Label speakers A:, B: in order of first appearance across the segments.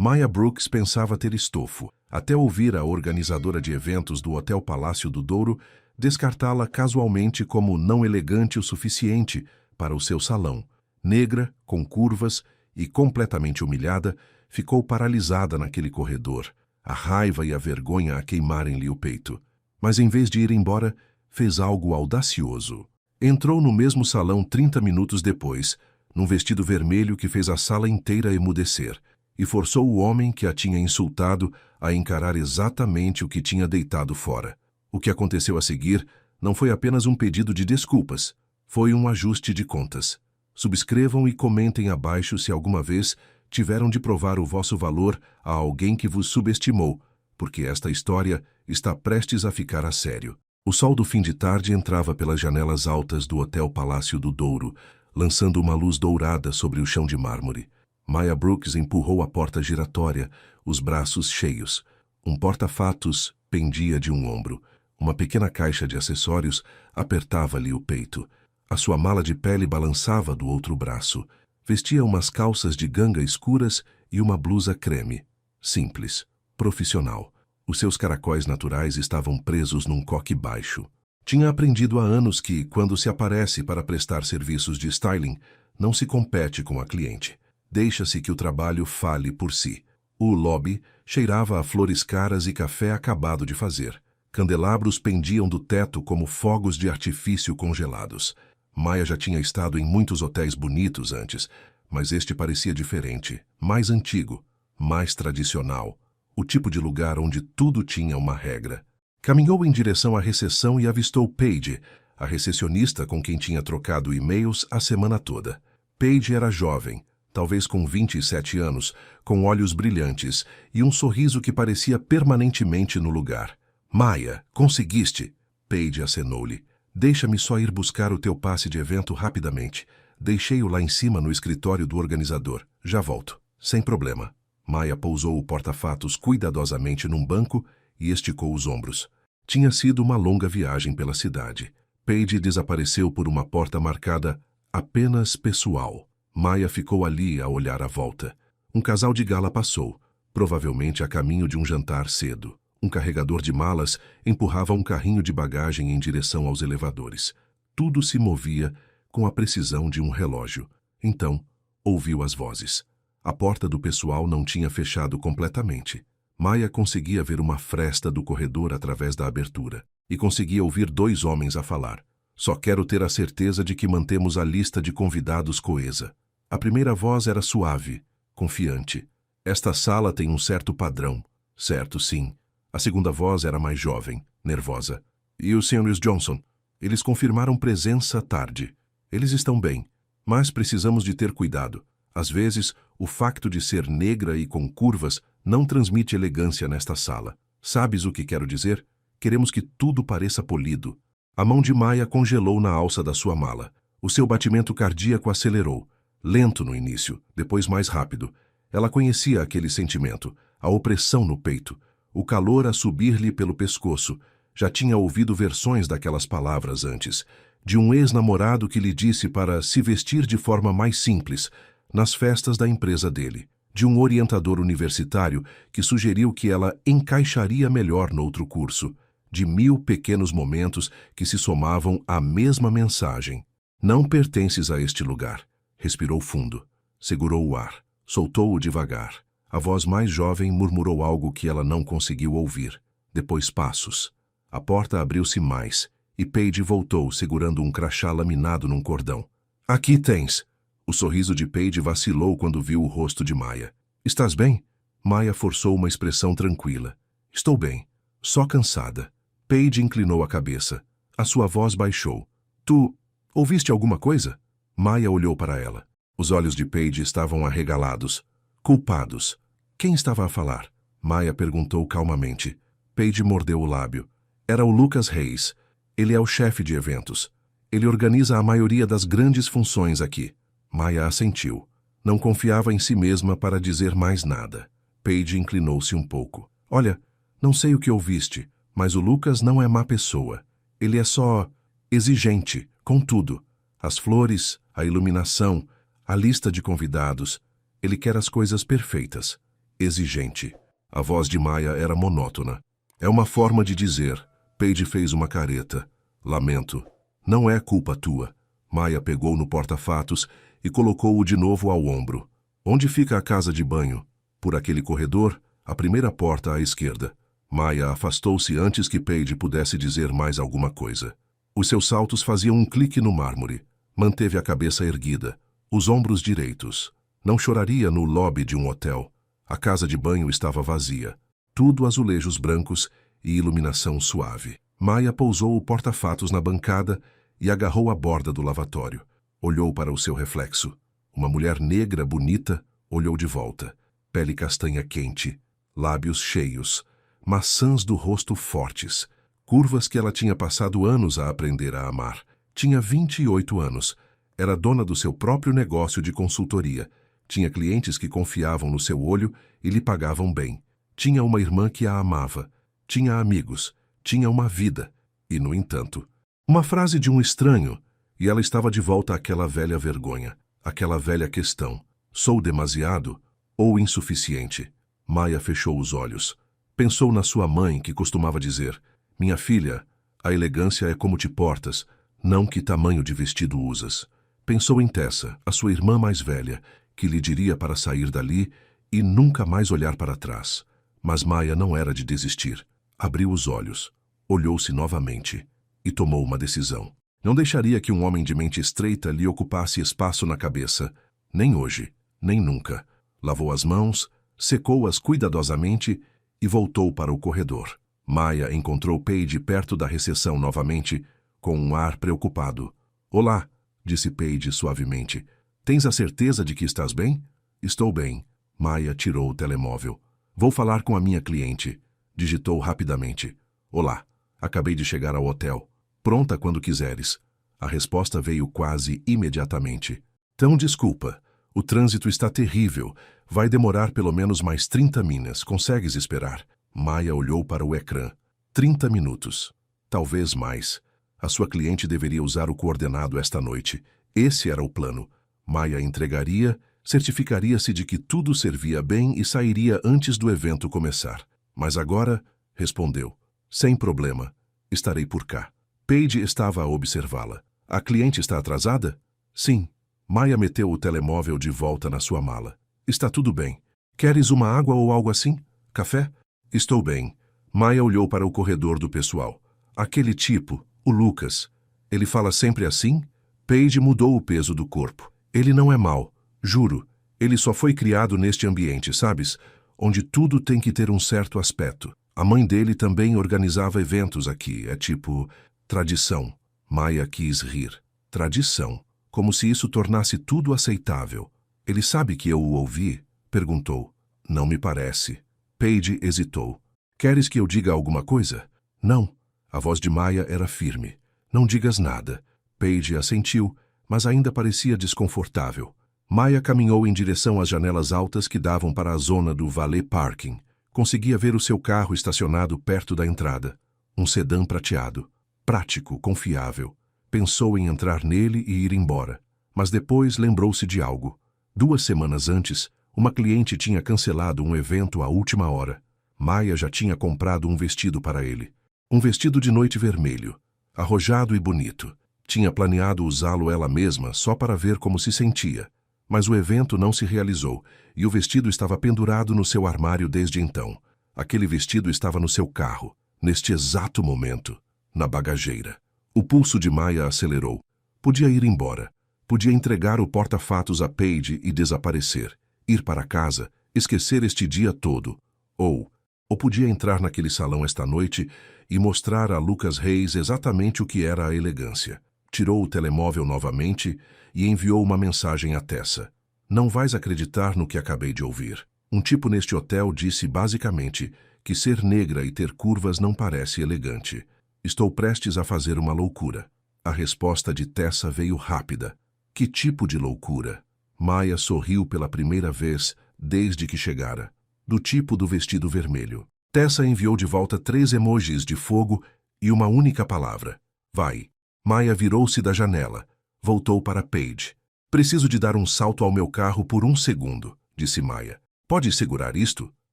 A: Maya Brooks pensava ter estofo, até ouvir a organizadora de eventos do Hotel Palácio do Douro descartá-la casualmente como não elegante o suficiente para o seu salão. Negra, com curvas e completamente humilhada, ficou paralisada naquele corredor, a raiva e a vergonha a queimarem-lhe o peito. Mas em vez de ir embora, fez algo audacioso. Entrou no mesmo salão 30 minutos depois, num vestido vermelho que fez a sala inteira emudecer, e forçou o homem que a tinha insultado a encarar exatamente o que tinha deitado fora. O que aconteceu a seguir não foi apenas um pedido de desculpas, foi um ajuste de contas. Subscrevam e comentem abaixo se alguma vez tiveram de provar o vosso valor a alguém que vos subestimou, porque esta história está prestes a ficar a sério. O sol do fim de tarde entrava pelas janelas altas do Hotel Palácio do Douro, lançando uma luz dourada sobre o chão de mármore. Maya Brooks empurrou a porta giratória, os braços cheios. Um porta-fatos pendia de um ombro. Uma pequena caixa de acessórios apertava-lhe o peito. A sua mala de pele balançava do outro braço. Vestia umas calças de ganga escuras e uma blusa creme. Simples, profissional. Os seus caracóis naturais estavam presos num coque baixo. Tinha aprendido há anos que, quando se aparece para prestar serviços de styling, não se compete com a cliente. Deixa-se que o trabalho fale por si. O lobby cheirava a flores caras e café acabado de fazer. Candelabros pendiam do teto como fogos de artifício congelados. Maya já tinha estado em muitos hotéis bonitos antes, mas este parecia diferente, mais antigo, mais tradicional. O tipo de lugar onde tudo tinha uma regra. Caminhou em direção à recepção e avistou Paige, a recepcionista com quem tinha trocado e-mails a semana toda. Paige era jovem, talvez com 27 anos, com olhos brilhantes e um sorriso que parecia permanentemente no lugar. Maya, conseguiste! Paige acenou-lhe. Deixa-me só ir buscar o teu passe de evento rapidamente. Deixei-o lá em cima no escritório do organizador. Já volto. Sem problema. Maya pousou o porta-fatos cuidadosamente num banco e esticou os ombros. Tinha sido uma longa viagem pela cidade. Paige desapareceu por uma porta marcada apenas pessoal. Maya ficou ali a olhar à volta. Um casal de gala passou, provavelmente a caminho de um jantar cedo. Um carregador de malas empurrava um carrinho de bagagem em direção aos elevadores. Tudo se movia com a precisão de um relógio. Então, ouviu as vozes. A porta do pessoal não tinha fechado completamente. Maya conseguia ver uma fresta do corredor através da abertura e conseguia ouvir dois homens a falar. Só quero ter a certeza de que mantemos a lista de convidados coesa. A primeira voz era suave, confiante. Esta sala tem um certo padrão. Certo, sim. A segunda voz era mais jovem, nervosa. E os Srs. Johnson? Eles confirmaram presença tarde. Eles estão bem, mas precisamos de ter cuidado. Às vezes, o facto de ser negra e com curvas não transmite elegância nesta sala. Sabes o que quero dizer? Queremos que tudo pareça polido. A mão de Maya congelou na alça da sua mala. O seu batimento cardíaco acelerou. Lento no início, depois mais rápido. Ela conhecia aquele sentimento, a opressão no peito, o calor a subir-lhe pelo pescoço. Já tinha ouvido versões daquelas palavras antes, de um ex-namorado que lhe disse para se vestir de forma mais simples, nas festas da empresa dele, de um orientador universitário que sugeriu que ela encaixaria melhor noutro curso, de 1000 pequenos momentos que se somavam à mesma mensagem. Não pertences a este lugar. Respirou fundo, segurou o ar, soltou-o devagar. A voz mais jovem murmurou algo que ela não conseguiu ouvir. Depois passos. A porta abriu-se mais, e Paige voltou segurando um crachá laminado num cordão. Aqui tens. O sorriso de Paige vacilou quando viu o rosto de Maya. Estás bem? Maya forçou uma expressão tranquila. Estou bem, só cansada. Paige inclinou a cabeça. A sua voz baixou. Tu ouviste alguma coisa? Maya olhou para ela. Os olhos de Paige estavam arregalados. Culpados. Quem estava a falar? Maya perguntou calmamente. Paige mordeu o lábio. Era o Lucas Reis. Ele é o chefe de eventos. Ele organiza a maioria das grandes funções aqui. Maya assentiu. Não confiava em si mesma para dizer mais nada. Paige inclinou-se um pouco. Olha, não sei o que ouviste, mas o Lucas não é má pessoa. Ele é só exigente, com tudo. As flores, a iluminação, a lista de convidados. Ele quer as coisas perfeitas. exigente. A voz de Maia era monótona. É uma forma de dizer. Paige fez uma careta. Lamento. Não é culpa tua. Maia pegou no porta-fatos e colocou-o de novo ao ombro. Onde fica a casa de banho? Por aquele corredor, a primeira porta à esquerda. Maia afastou-se antes que Paige pudesse dizer mais alguma coisa. Os seus saltos faziam um clique no mármore. Manteve a cabeça erguida, os ombros direitos. Não choraria no lobby de um hotel. A casa de banho estava vazia. Tudo azulejos brancos e iluminação suave. Maia pousou o porta-fatos na bancada e agarrou a borda do lavatório. Olhou para o seu reflexo. Uma mulher negra bonita olhou de volta. Pele castanha quente, lábios cheios, maçãs do rosto fortes, curvas que ela tinha passado anos a aprender a amar. Tinha 28 anos. Era dona do seu próprio negócio de consultoria. Tinha clientes que confiavam no seu olho e lhe pagavam bem. Tinha uma irmã que a amava. Tinha amigos. Tinha uma vida. E, no entanto, uma frase de um estranho, e ela estava de volta àquela velha vergonha, àquela velha questão. Sou demasiado ou insuficiente? Maia fechou os olhos. Pensou na sua mãe, que costumava dizer: minha filha, a elegância é como te portas, não que tamanho de vestido usas. Pensou em Tessa, a sua irmã mais velha, que lhe diria para sair dali e nunca mais olhar para trás. Mas Maia não era de desistir. Abriu os olhos, olhou-se novamente e tomou uma decisão. Não deixaria que um homem de mente estreita lhe ocupasse espaço na cabeça, nem hoje, nem nunca. Lavou as mãos, secou-as cuidadosamente e voltou para o corredor. Maia encontrou Paige perto da recepção novamente, com um ar preocupado. Olá, disse Paige suavemente. Tens a certeza de que estás bem? Estou bem. Maia tirou o telemóvel. Vou falar com a minha cliente. Digitou rapidamente. Olá, acabei de chegar ao hotel. Pronta quando quiseres. A resposta veio quase imediatamente. Então desculpa. O trânsito está terrível. Vai demorar pelo menos mais 30 minas. Consegues esperar? Maia olhou para o ecrã. 30 minutos. Talvez mais. A sua cliente deveria usar o coordenado esta noite. Esse era o plano. Maia entregaria, certificaria-se de que tudo servia bem e sairia antes do evento começar. Mas agora, respondeu. Sem problema. Estarei por cá. Paige estava a observá-la. A cliente está atrasada? Sim. Maia meteu o telemóvel de volta na sua mala. Está tudo bem. Queres uma água ou algo assim? Café? Estou bem. Maia olhou para o corredor do pessoal. Aquele tipo, o Lucas. Ele fala sempre assim? Paige mudou o peso do corpo. Ele não é mau, juro. Ele só foi criado neste ambiente, sabes? Onde tudo tem que ter um certo aspecto. A mãe dele também organizava eventos aqui. É tipo tradição. Maia quis rir. Tradição. Como se isso tornasse tudo aceitável. Ele sabe que eu o ouvi? Perguntou. Não me parece. Paige hesitou. Queres que eu diga alguma coisa? Não. A voz de Maia era firme. Não digas nada. Paige assentiu, mas ainda parecia desconfortável. Maia caminhou em direção às janelas altas que davam para a zona do valet parking. Conseguia ver o seu carro estacionado perto da entrada. Um sedã prateado. Prático, confiável. Pensou em entrar nele e ir embora. Mas depois lembrou-se de algo. 2 semanas antes, uma cliente tinha cancelado um evento à última hora. Maia já tinha comprado um vestido para ele. Um vestido de noite vermelho, arrojado e bonito. Tinha planeado usá-lo ela mesma só para ver como se sentia. Mas o evento não se realizou e o vestido estava pendurado no seu armário desde então. Aquele vestido estava no seu carro, neste exato momento, na bagageira. O pulso de Maia acelerou. Podia ir embora. Podia entregar o porta-fatos a Paige e desaparecer. Ir para casa, esquecer este dia todo. Ou podia entrar naquele salão esta noite e mostrar a Lucas Reis exatamente o que era a elegância. Tirou o telemóvel novamente e enviou uma mensagem a Tessa. Não vais acreditar no que acabei de ouvir. Um tipo neste hotel disse basicamente que ser negra e ter curvas não parece elegante. Estou prestes a fazer uma loucura. A resposta de Tessa veio rápida. Que tipo de loucura? Maia sorriu pela primeira vez desde que chegara. Do tipo do vestido vermelho. Tessa enviou de volta 3 emojis de fogo e uma única palavra. Vai. Maia virou-se da janela. Voltou para Paige. Preciso de dar um salto ao meu carro por 1 segundo, disse Maia. Pode segurar isto?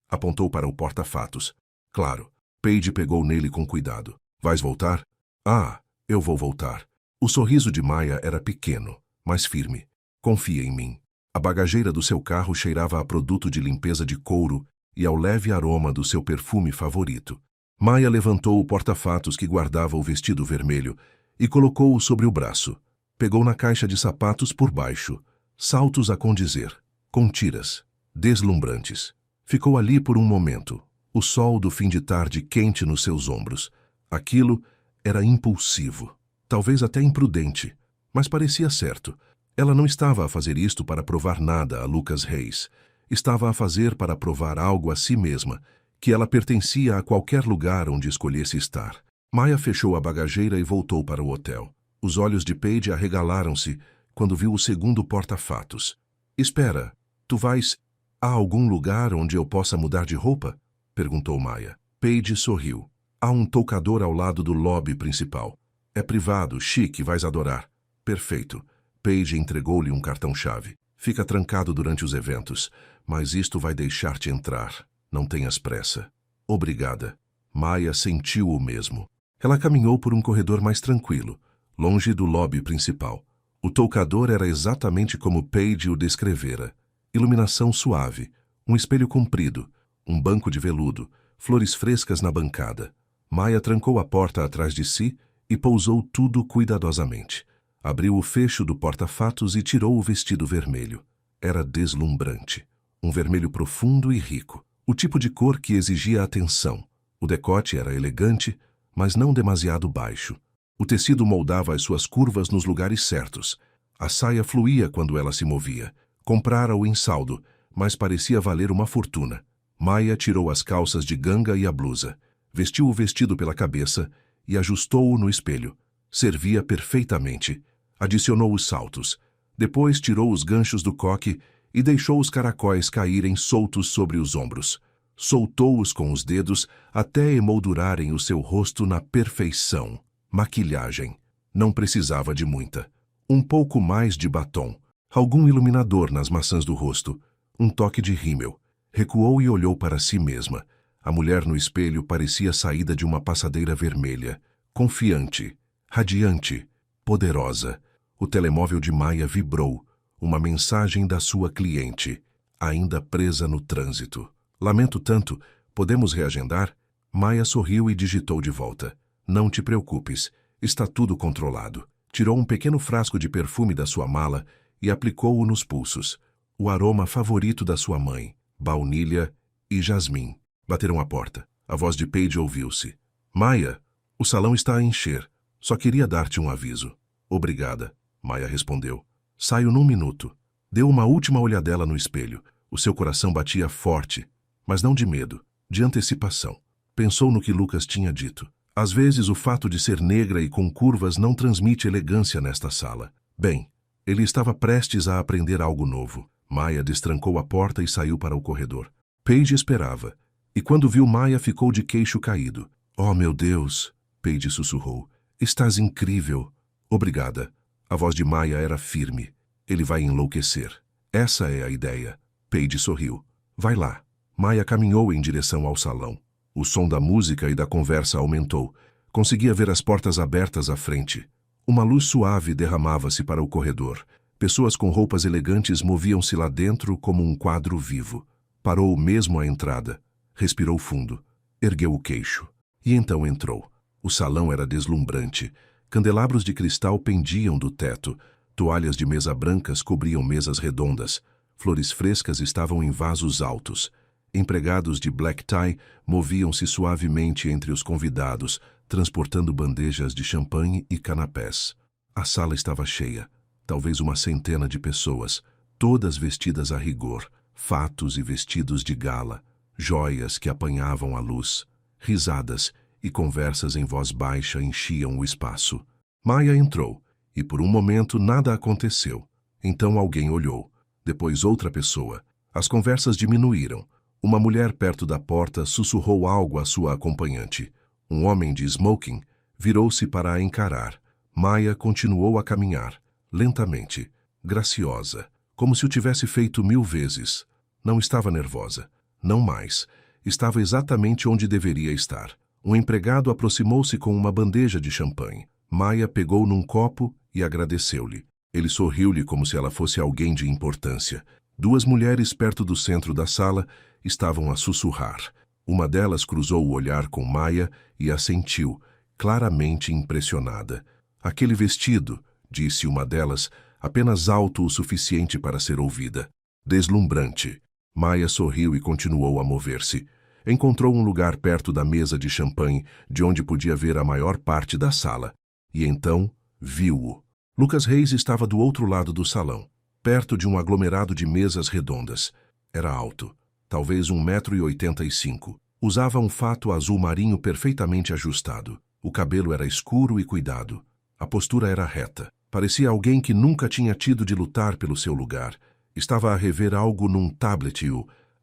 A: Apontou para o porta-fatos. Claro. Paige pegou nele com cuidado. Vais voltar? Ah, eu vou voltar. O sorriso de Maya era pequeno, mas firme. Confia em mim. A bagageira do seu carro cheirava a produto de limpeza de couro e ao leve aroma do seu perfume favorito. Maya levantou o porta-fatos que guardava o vestido vermelho e colocou-o sobre o braço. Pegou na caixa de sapatos por baixo, saltos a condizer, com tiras, deslumbrantes. Ficou ali por um momento, o sol do fim de tarde quente nos seus ombros. Aquilo era impulsivo, talvez até imprudente, mas parecia certo. Ela não estava a fazer isto para provar nada a Lucas Reis. Estava a fazer para provar algo a si mesma, que ela pertencia a qualquer lugar onde escolhesse estar. Maya fechou a bagageira e voltou para o hotel. Os olhos de Paige arregalaram-se quando viu o segundo porta-fatos. Espera, tu vais a algum lugar onde eu possa mudar de roupa? Perguntou Maya. Paige sorriu. Há um toucador ao lado do lobby principal. É privado, chique, vais adorar. Perfeito. Paige entregou-lhe um cartão-chave. Fica trancado durante os eventos, mas isto vai deixar-te entrar. Não tenhas pressa. Obrigada. Maya sentiu o mesmo. Ela caminhou por um corredor mais tranquilo, longe do lobby principal. O toucador era exatamente como Paige o descrevera. Iluminação suave, um espelho comprido, um banco de veludo, flores frescas na bancada. Maya trancou a porta atrás de si e pousou tudo cuidadosamente. Abriu o fecho do porta-fatos e tirou o vestido vermelho. Era deslumbrante. Um vermelho profundo e rico. O tipo de cor que exigia atenção. O decote era elegante, mas não demasiado baixo. O tecido moldava as suas curvas nos lugares certos. A saia fluía quando ela se movia. Comprara-o em saldo, mas parecia valer uma fortuna. Maya tirou as calças de ganga e a blusa. Vestiu o vestido pela cabeça e ajustou-o no espelho. Servia perfeitamente. Adicionou os saltos. Depois tirou os ganchos do coque e deixou os caracóis caírem soltos sobre os ombros. Soltou-os com os dedos até emoldurarem o seu rosto na perfeição. Maquilhagem. Não precisava de muita. Um pouco mais de batom. Algum iluminador nas maçãs do rosto. Um toque de rímel. Recuou e olhou para si mesma. A mulher no espelho parecia saída de uma passadeira vermelha. Confiante. Radiante. Poderosa. O telemóvel de Maya vibrou. Uma mensagem da sua cliente. Ainda presa no trânsito. Lamento tanto. Podemos reagendar? Maya sorriu e digitou de volta. Não te preocupes. Está tudo controlado. Tirou um pequeno frasco de perfume da sua mala e aplicou-o nos pulsos. O aroma favorito da sua mãe. Baunilha e jasmim. Bateram à porta. A voz de Paige ouviu-se. Maya, o salão está a encher. Só queria dar-te um aviso. Obrigada. Maya respondeu. Saio num minuto. Deu uma última olhadela no espelho. O seu coração batia forte, mas não de medo, de antecipação. Pensou no que Lucas tinha dito. Às vezes o fato de ser negra e com curvas não transmite elegância nesta sala. Bem, ele estava prestes a aprender algo novo. Maya destrancou a porta e saiu para o corredor. Paige esperava, e quando viu Maya ficou de queixo caído. Oh, meu Deus! Paige sussurrou. Estás incrível. Obrigada. A voz de Maya era firme. Ele vai enlouquecer. Essa é a ideia. Paige sorriu. Vai lá. Maya caminhou em direção ao salão. O som da música e da conversa aumentou. Conseguia ver as portas abertas à frente. Uma luz suave derramava-se para o corredor. Pessoas com roupas elegantes moviam-se lá dentro como um quadro vivo. Parou mesmo à entrada. Respirou fundo. Ergueu o queixo. E então entrou. O salão era deslumbrante. Candelabros de cristal pendiam do teto. Toalhas de mesa brancas cobriam mesas redondas. Flores frescas estavam em vasos altos. Empregados de black tie moviam-se suavemente entre os convidados, transportando bandejas de champanhe e canapés. A sala estava cheia. Talvez uma centena de pessoas, todas vestidas a rigor, fatos e vestidos de gala, joias que apanhavam a luz, risadas e conversas em voz baixa enchiam o espaço. Maya entrou, e por um momento nada aconteceu. Então alguém olhou, depois outra pessoa. As conversas diminuíram. Uma mulher perto da porta sussurrou algo à sua acompanhante. Um homem de smoking virou-se para a encarar. Maya continuou a caminhar, lentamente, graciosa, como se o tivesse feito 1000 vezes. Não estava nervosa. Não mais. Estava exatamente onde deveria estar. Um empregado aproximou-se com uma bandeja de champanhe. Maya pegou num copo e agradeceu-lhe. Ele sorriu-lhe como se ela fosse alguém de importância. Duas mulheres perto do centro da sala estavam a sussurrar. Uma delas cruzou o olhar com Maya e assentiu, claramente impressionada. Aquele vestido, disse uma delas, apenas alto o suficiente para ser ouvida. Deslumbrante. Maya sorriu e continuou a mover-se. Encontrou um lugar perto da mesa de champanhe, de onde podia ver a maior parte da sala. E então, viu-o. Lucas Reis estava do outro lado do salão, perto de um aglomerado de mesas redondas. Era alto, talvez 1,85 m. Usava um fato azul marinho perfeitamente ajustado. O cabelo era escuro e cuidado. A postura era reta. Parecia alguém que nunca tinha tido de lutar pelo seu lugar. Estava a rever algo num tablet e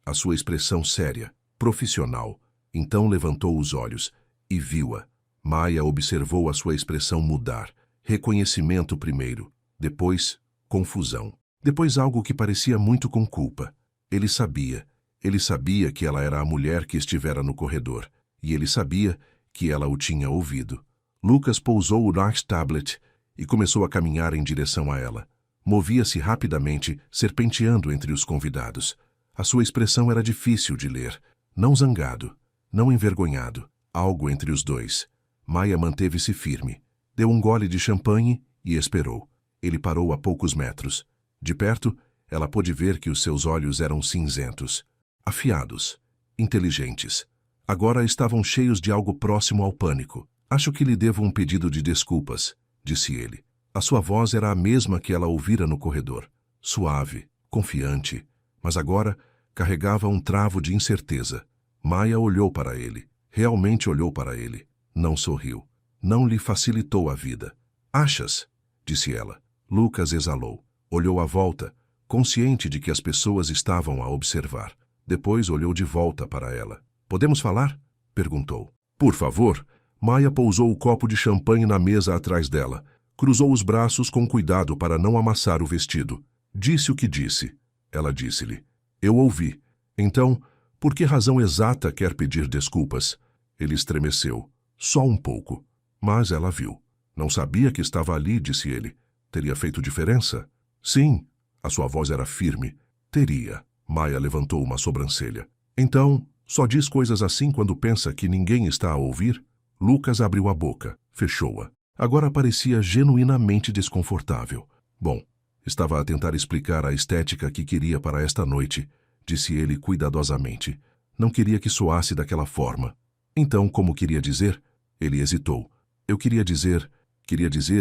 A: a sua expressão séria, profissional. Então levantou os olhos e viu-a. Maya observou a sua expressão mudar. Reconhecimento primeiro, depois confusão. Depois algo que parecia muito com culpa. Ele sabia que ela era a mulher que estivera no corredor. E ele sabia que ela o tinha ouvido. Lucas pousou o Nash Tablet e começou a caminhar em direção a ela. Movia-se rapidamente, serpenteando entre os convidados. A sua expressão era difícil de ler. Não zangado, não envergonhado. Algo entre os dois. Maya manteve-se firme. Deu um gole de champanhe e esperou. Ele parou a poucos metros. De perto, ela pôde ver que os seus olhos eram cinzentos, afiados, inteligentes. Agora estavam cheios de algo próximo ao pânico. Acho que lhe devo um pedido de desculpas, disse ele. A sua voz era a mesma que ela ouvira no corredor. Suave, confiante, mas agora carregava um travo de incerteza. Maya olhou para ele. Realmente olhou para ele. Não sorriu. Não lhe facilitou a vida. Achas? Disse ela. Lucas exalou. Olhou à volta, consciente de que as pessoas estavam a observar. Depois olhou de volta para ela. Podemos falar? Perguntou. Por favor. Maya pousou o copo de champanhe na mesa atrás dela. Cruzou os braços com cuidado para não amassar o vestido. Disse o que disse. Ela disse-lhe. Eu ouvi. Então, por que razão exata quer pedir desculpas? Ele estremeceu. Só um pouco. Mas ela viu. Não sabia que estava ali, disse ele. Teria feito diferença? Sim. A sua voz era firme. Teria. Maya levantou uma sobrancelha. Então, só diz coisas assim quando pensa que ninguém está a ouvir? Lucas abriu a boca. Fechou-a. Agora parecia genuinamente desconfortável. Bom, estava a tentar explicar a estética que queria para esta noite, disse ele cuidadosamente. Não queria que soasse daquela forma. Então, como queria dizer? Ele hesitou. Eu queria dizer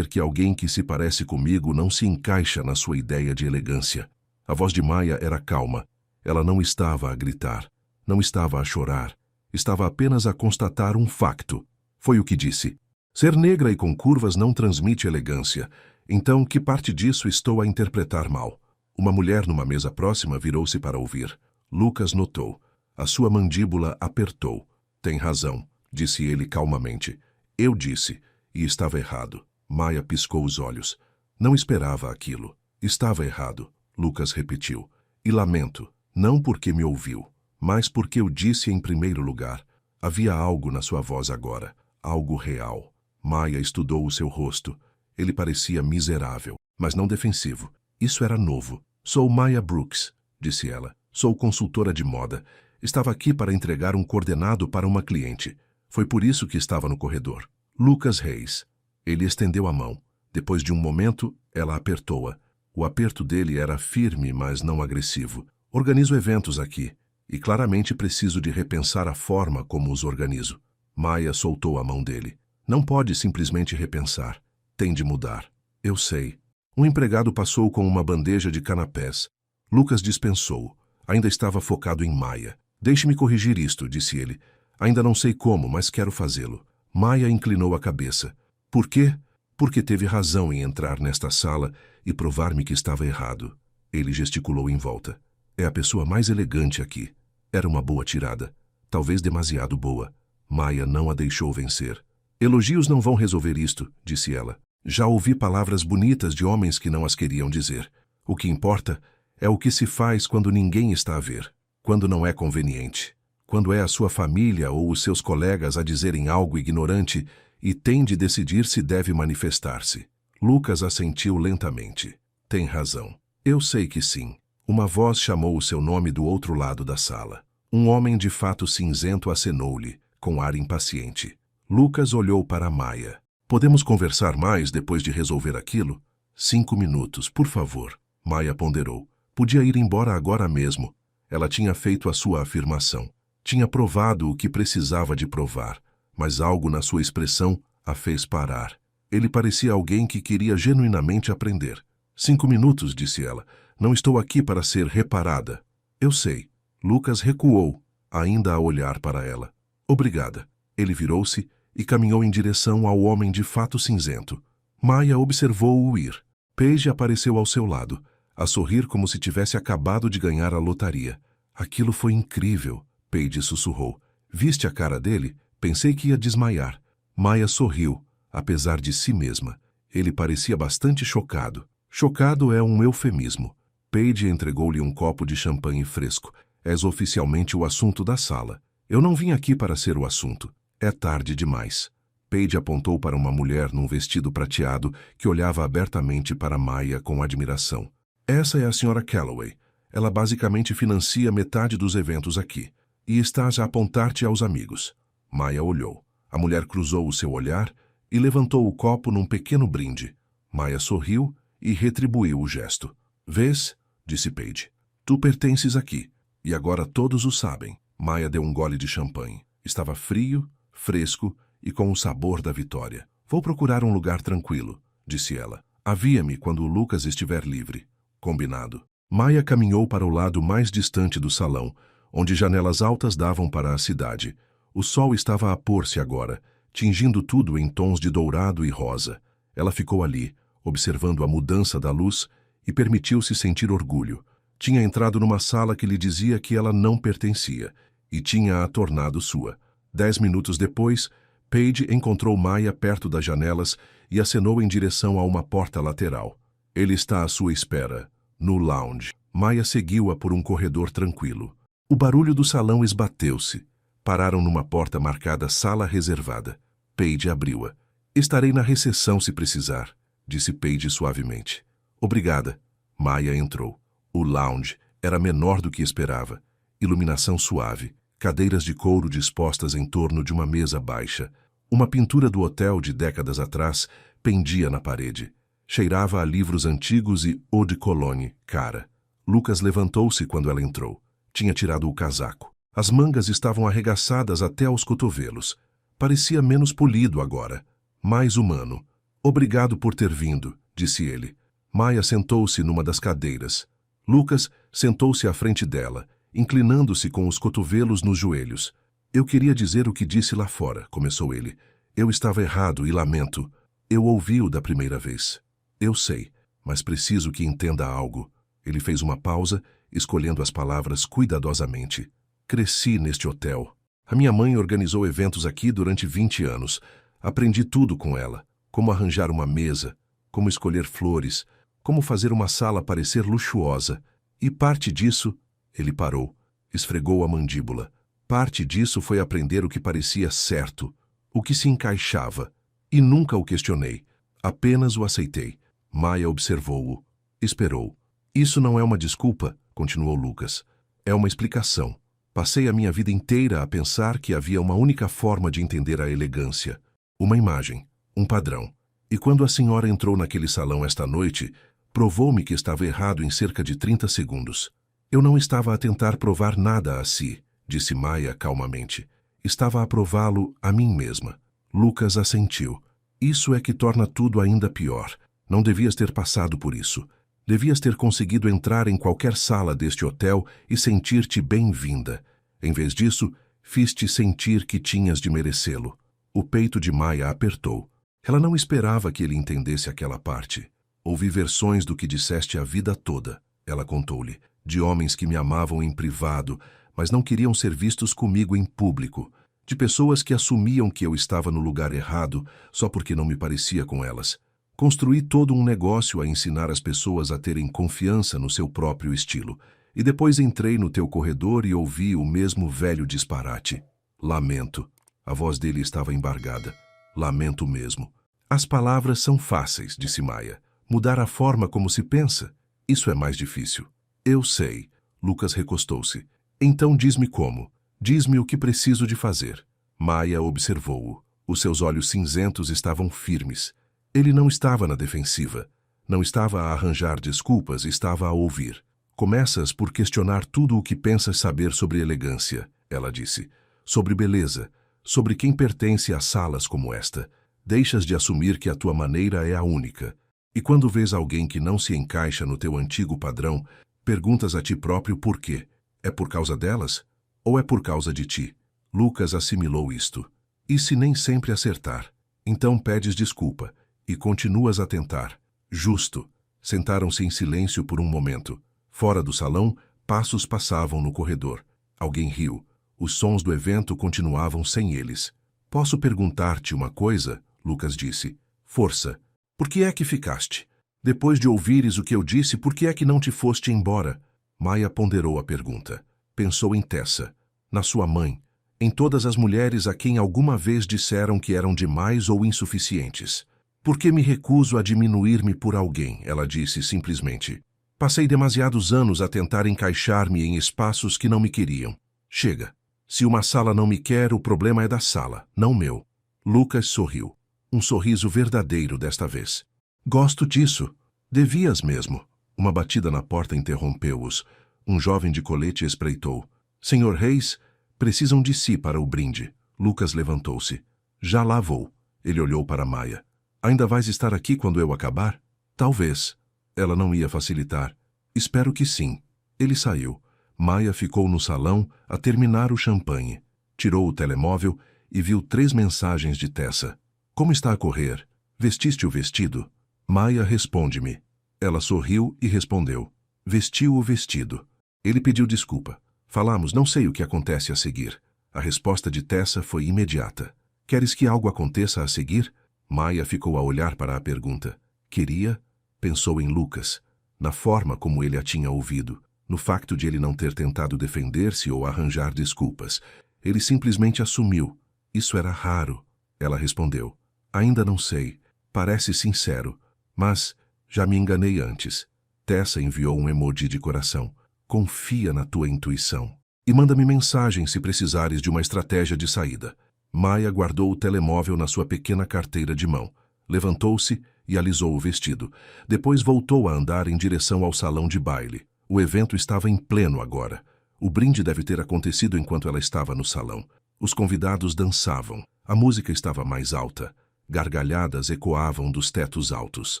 A: que alguém que se parece comigo não se encaixa na sua ideia de elegância. A voz de Maya era calma. Ela não estava a gritar, não estava a chorar. Estava apenas a constatar um facto. Foi o que disse. Ser negra e com curvas não transmite elegância. Então, que parte disso estou a interpretar mal? Uma mulher numa mesa próxima virou-se para ouvir. Lucas notou. A sua mandíbula apertou. Tem razão, disse ele calmamente. Eu disse, e estava errado. Maya piscou os olhos. Não esperava aquilo. Estava errado, Lucas repetiu. E lamento, não porque me ouviu, mas porque eu disse em primeiro lugar. Havia algo na sua voz agora, algo real. Maya estudou o seu rosto. Ele parecia miserável, mas não defensivo. Isso era novo. Sou Maya Brooks, disse ela. Sou consultora de moda. Estava aqui para entregar um coordenado para uma cliente. Foi por isso que estava no corredor. Lucas Reis. Ele estendeu a mão. Depois de um momento, ela apertou-a. O aperto dele era firme, mas não agressivo. Organizo eventos aqui, e claramente preciso de repensar a forma como os organizo. Maya soltou a mão dele. Não pode simplesmente repensar. Tem de mudar. Eu sei. Um empregado passou com uma bandeja de canapés. Lucas dispensou. Ainda estava focado em Maya. Deixe-me corrigir isto, disse ele. Ainda não sei como, mas quero fazê-lo. Maya inclinou a cabeça. Por quê? Porque teve razão em entrar nesta sala e provar-me que estava errado. Ele gesticulou em volta. É a pessoa mais elegante aqui. Era uma boa tirada. Talvez demasiado boa. Maya não a deixou vencer. Elogios não vão resolver isto, disse ela. Já ouvi palavras bonitas de homens que não as queriam dizer. O que importa É o que se faz quando ninguém está a ver, quando não é conveniente, quando é a sua família ou os seus colegas a dizerem algo ignorante e tem de decidir se deve manifestar-se. Lucas assentiu lentamente. Tem razão. Eu sei que sim. Uma voz chamou o seu nome do outro lado da sala. Um homem de fato cinzento acenou-lhe, com ar impaciente. Lucas olhou para Maya. Podemos conversar mais depois de resolver aquilo? 5 minutos, por favor. Maya ponderou. Podia ir embora agora mesmo. Ela tinha feito a sua afirmação. Tinha provado o que precisava de provar, mas algo na sua expressão a fez parar. Ele parecia alguém que queria genuinamente aprender. 5 minutos, disse ela. Não estou aqui para ser reparada. Eu sei. Lucas recuou, ainda a olhar para ela. Obrigada. Ele virou-se e caminhou em direção ao homem de fato cinzento. Maya observou-o ir. Paige apareceu ao seu lado, a sorrir como se tivesse acabado de ganhar a lotaria. Aquilo foi incrível, Paige sussurrou. Viste a cara dele? Pensei que ia desmaiar. Maya sorriu, apesar de si mesma. Ele parecia bastante chocado. Chocado é um eufemismo. Paige entregou-lhe um copo de champanhe fresco. És oficialmente o assunto da sala. Eu não vim aqui para ser o assunto. É tarde demais. Paige apontou para uma mulher num vestido prateado que olhava abertamente para Maya com admiração. Essa é a Sra. Calloway. Ela basicamente financia metade dos eventos aqui. E está a apontar-te aos amigos. Maya olhou. A mulher cruzou o seu olhar e levantou o copo num pequeno brinde. Maya sorriu e retribuiu o gesto. Vês? Disse Paige. Tu pertences aqui. E agora todos o sabem. Maya deu um gole de champanhe. Estava frio, fresco e com o sabor da vitória. Vou procurar um lugar tranquilo, disse ela. Avia-me quando o Lucas estiver livre. Combinado. Maya caminhou para o lado mais distante do salão, onde janelas altas davam para a cidade. O sol estava a pôr-se agora, tingindo tudo em tons de dourado e rosa. Ela ficou ali, observando a mudança da luz, e permitiu-se sentir orgulho. Tinha entrado numa sala que lhe dizia que ela não pertencia, e tinha-a tornado sua. 10 minutos depois, Paige encontrou Maya perto das janelas e acenou em direção a uma porta lateral. Ele está à sua espera, no lounge. Maya seguiu-a por um corredor tranquilo. O barulho do salão esbateu-se. Pararam numa porta marcada Sala Reservada. Paige abriu-a. Estarei na recepção se precisar, disse Paige suavemente. Obrigada. Maya entrou. O lounge era menor do que esperava. Iluminação suave, cadeiras de couro dispostas em torno de uma mesa baixa. Uma pintura do hotel de décadas atrás pendia na parede. Cheirava a livros antigos e eau de cologne, cara. Lucas levantou-se quando ela entrou. Tinha tirado o casaco. As mangas estavam arregaçadas até aos cotovelos. Parecia menos polido agora, mais humano. Obrigado por ter vindo, disse ele. Maya sentou-se numa das cadeiras. Lucas sentou-se à frente dela, inclinando-se com os cotovelos nos joelhos. Eu queria dizer o que disse lá fora, começou ele. Eu estava errado e lamento. Eu ouvi-o da primeira vez. Eu sei, mas preciso que entenda algo. Ele fez uma pausa, escolhendo as palavras cuidadosamente. Cresci neste hotel. A minha mãe organizou eventos aqui durante 20 anos. Aprendi tudo com ela. Como arranjar uma mesa, como escolher flores, como fazer uma sala parecer luxuosa. E parte disso... Ele parou, esfregou a mandíbula. Parte disso foi aprender o que parecia certo, o que se encaixava. E nunca o questionei. Apenas o aceitei. Maya observou-o. Esperou. Isso não é uma desculpa, continuou Lucas. É uma explicação. Passei a minha vida inteira a pensar que havia uma única forma de entender a elegância. Uma imagem, um padrão. E quando a senhora entrou naquele salão esta noite, provou-me que estava errado em cerca de 30 segundos. Eu não estava a tentar provar nada a si, disse Maya calmamente. Estava a prová-lo a mim mesma. Lucas assentiu. Isso é que torna tudo ainda pior. Não devias ter passado por isso. Devias ter conseguido entrar em qualquer sala deste hotel e sentir-te bem-vinda. Em vez disso, fiz-te sentir que tinhas de merecê-lo. O peito de Maya apertou. Ela não esperava que ele entendesse aquela parte. Ouvi versões do que disseste a vida toda, ela contou-lhe, de homens que me amavam em privado, mas não queriam ser vistos comigo em público, de pessoas que assumiam que eu estava no lugar errado só porque não me parecia com elas. Construí todo um negócio a ensinar as pessoas a terem confiança no seu próprio estilo. E depois entrei no teu corredor e ouvi o mesmo velho disparate. Lamento. A voz dele estava embargada. Lamento mesmo. As palavras são fáceis, disse Maia. Mudar a forma como se pensa, isso é mais difícil. Eu sei. Lucas recostou-se. Então diz-me como. Diz-me o que preciso de fazer. Maia observou-o. Os seus olhos cinzentos estavam firmes. Ele não estava na defensiva. Não estava a arranjar desculpas, estava a ouvir. Começas por questionar tudo o que pensas saber sobre elegância, ela disse. Sobre beleza, sobre quem pertence a salas como esta. Deixas de assumir que a tua maneira é a única. E quando vês alguém que não se encaixa no teu antigo padrão, perguntas a ti próprio por quê. É por causa delas? Ou é por causa de ti? Lucas assimilou isto. E se nem sempre acertar? Então pedes desculpa e continuas a tentar. Justo. Sentaram-se em silêncio por um momento. Fora do salão, passos passavam no corredor. Alguém riu. Os sons do evento continuavam sem eles. Posso perguntar-te uma coisa? Lucas disse. Força. Por que é que ficaste? Depois de ouvires o que eu disse, por que é que não te foste embora? Maia ponderou a pergunta. Pensou em Tessa, na sua mãe, em todas as mulheres a quem alguma vez disseram que eram demais ou insuficientes. Por que me recuso a diminuir-me por alguém? Ela disse simplesmente. Passei demasiados anos a tentar encaixar-me em espaços que não me queriam. Chega. Se uma sala não me quer, o problema é da sala, não meu. Lucas sorriu. Um sorriso verdadeiro desta vez. Gosto disso. Devias mesmo. Uma batida na porta interrompeu-os. Um jovem de colete espreitou. Senhor Reis, precisam de si para o brinde. Lucas levantou-se. Já lá vou. Ele olhou para Maia. Ainda vais estar aqui quando eu acabar? Talvez. Ela não ia facilitar. Espero que sim. Ele saiu. Maia ficou no salão a terminar o champanhe. Tirou o telemóvel e viu 3 mensagens de Tessa. Como está a correr? Vestiste o vestido? Maia, responde-me. Ela sorriu e respondeu. Vestiu o vestido. Ele pediu desculpa. Falamos, não sei o que acontece a seguir. A resposta de Tessa foi imediata. Queres que algo aconteça a seguir? Maia ficou a olhar para a pergunta. Queria? Pensou em Lucas, na forma como ele a tinha ouvido, no facto de ele não ter tentado defender-se ou arranjar desculpas. Ele simplesmente assumiu. Isso era raro. Ela respondeu. Ainda não sei. Parece sincero. Mas já me enganei antes. Tessa enviou um emoji de coração. Confia na tua intuição. E manda-me mensagem se precisares de uma estratégia de saída. Maia guardou o telemóvel na sua pequena carteira de mão. Levantou-se e alisou o vestido. Depois voltou a andar em direção ao salão de baile. O evento estava em pleno agora. O brinde deve ter acontecido enquanto ela estava no salão. Os convidados dançavam. A música estava mais alta. Gargalhadas ecoavam dos tetos altos.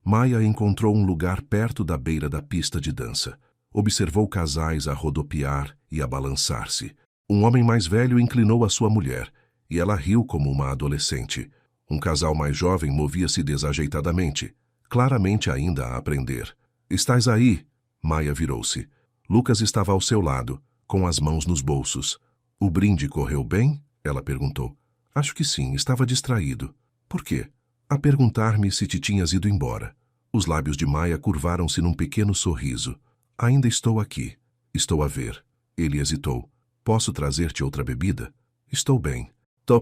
A: Maia encontrou um lugar perto da beira da pista de dança. Observou casais a rodopiar e a balançar-se. Um homem mais velho inclinou a sua mulher, e ela riu como uma adolescente. Um casal mais jovem movia-se desajeitadamente, claramente ainda a aprender. Estás aí? Maia virou-se. Lucas estava ao seu lado, com as mãos nos bolsos. O brinde correu bem? Ela perguntou. Acho que sim, estava distraído. Por quê? A perguntar-me se te tinhas ido embora. Os lábios de Maia curvaram-se num pequeno sorriso. Ainda estou aqui. Estou a ver. Ele hesitou. Posso trazer-te outra bebida? Estou bem.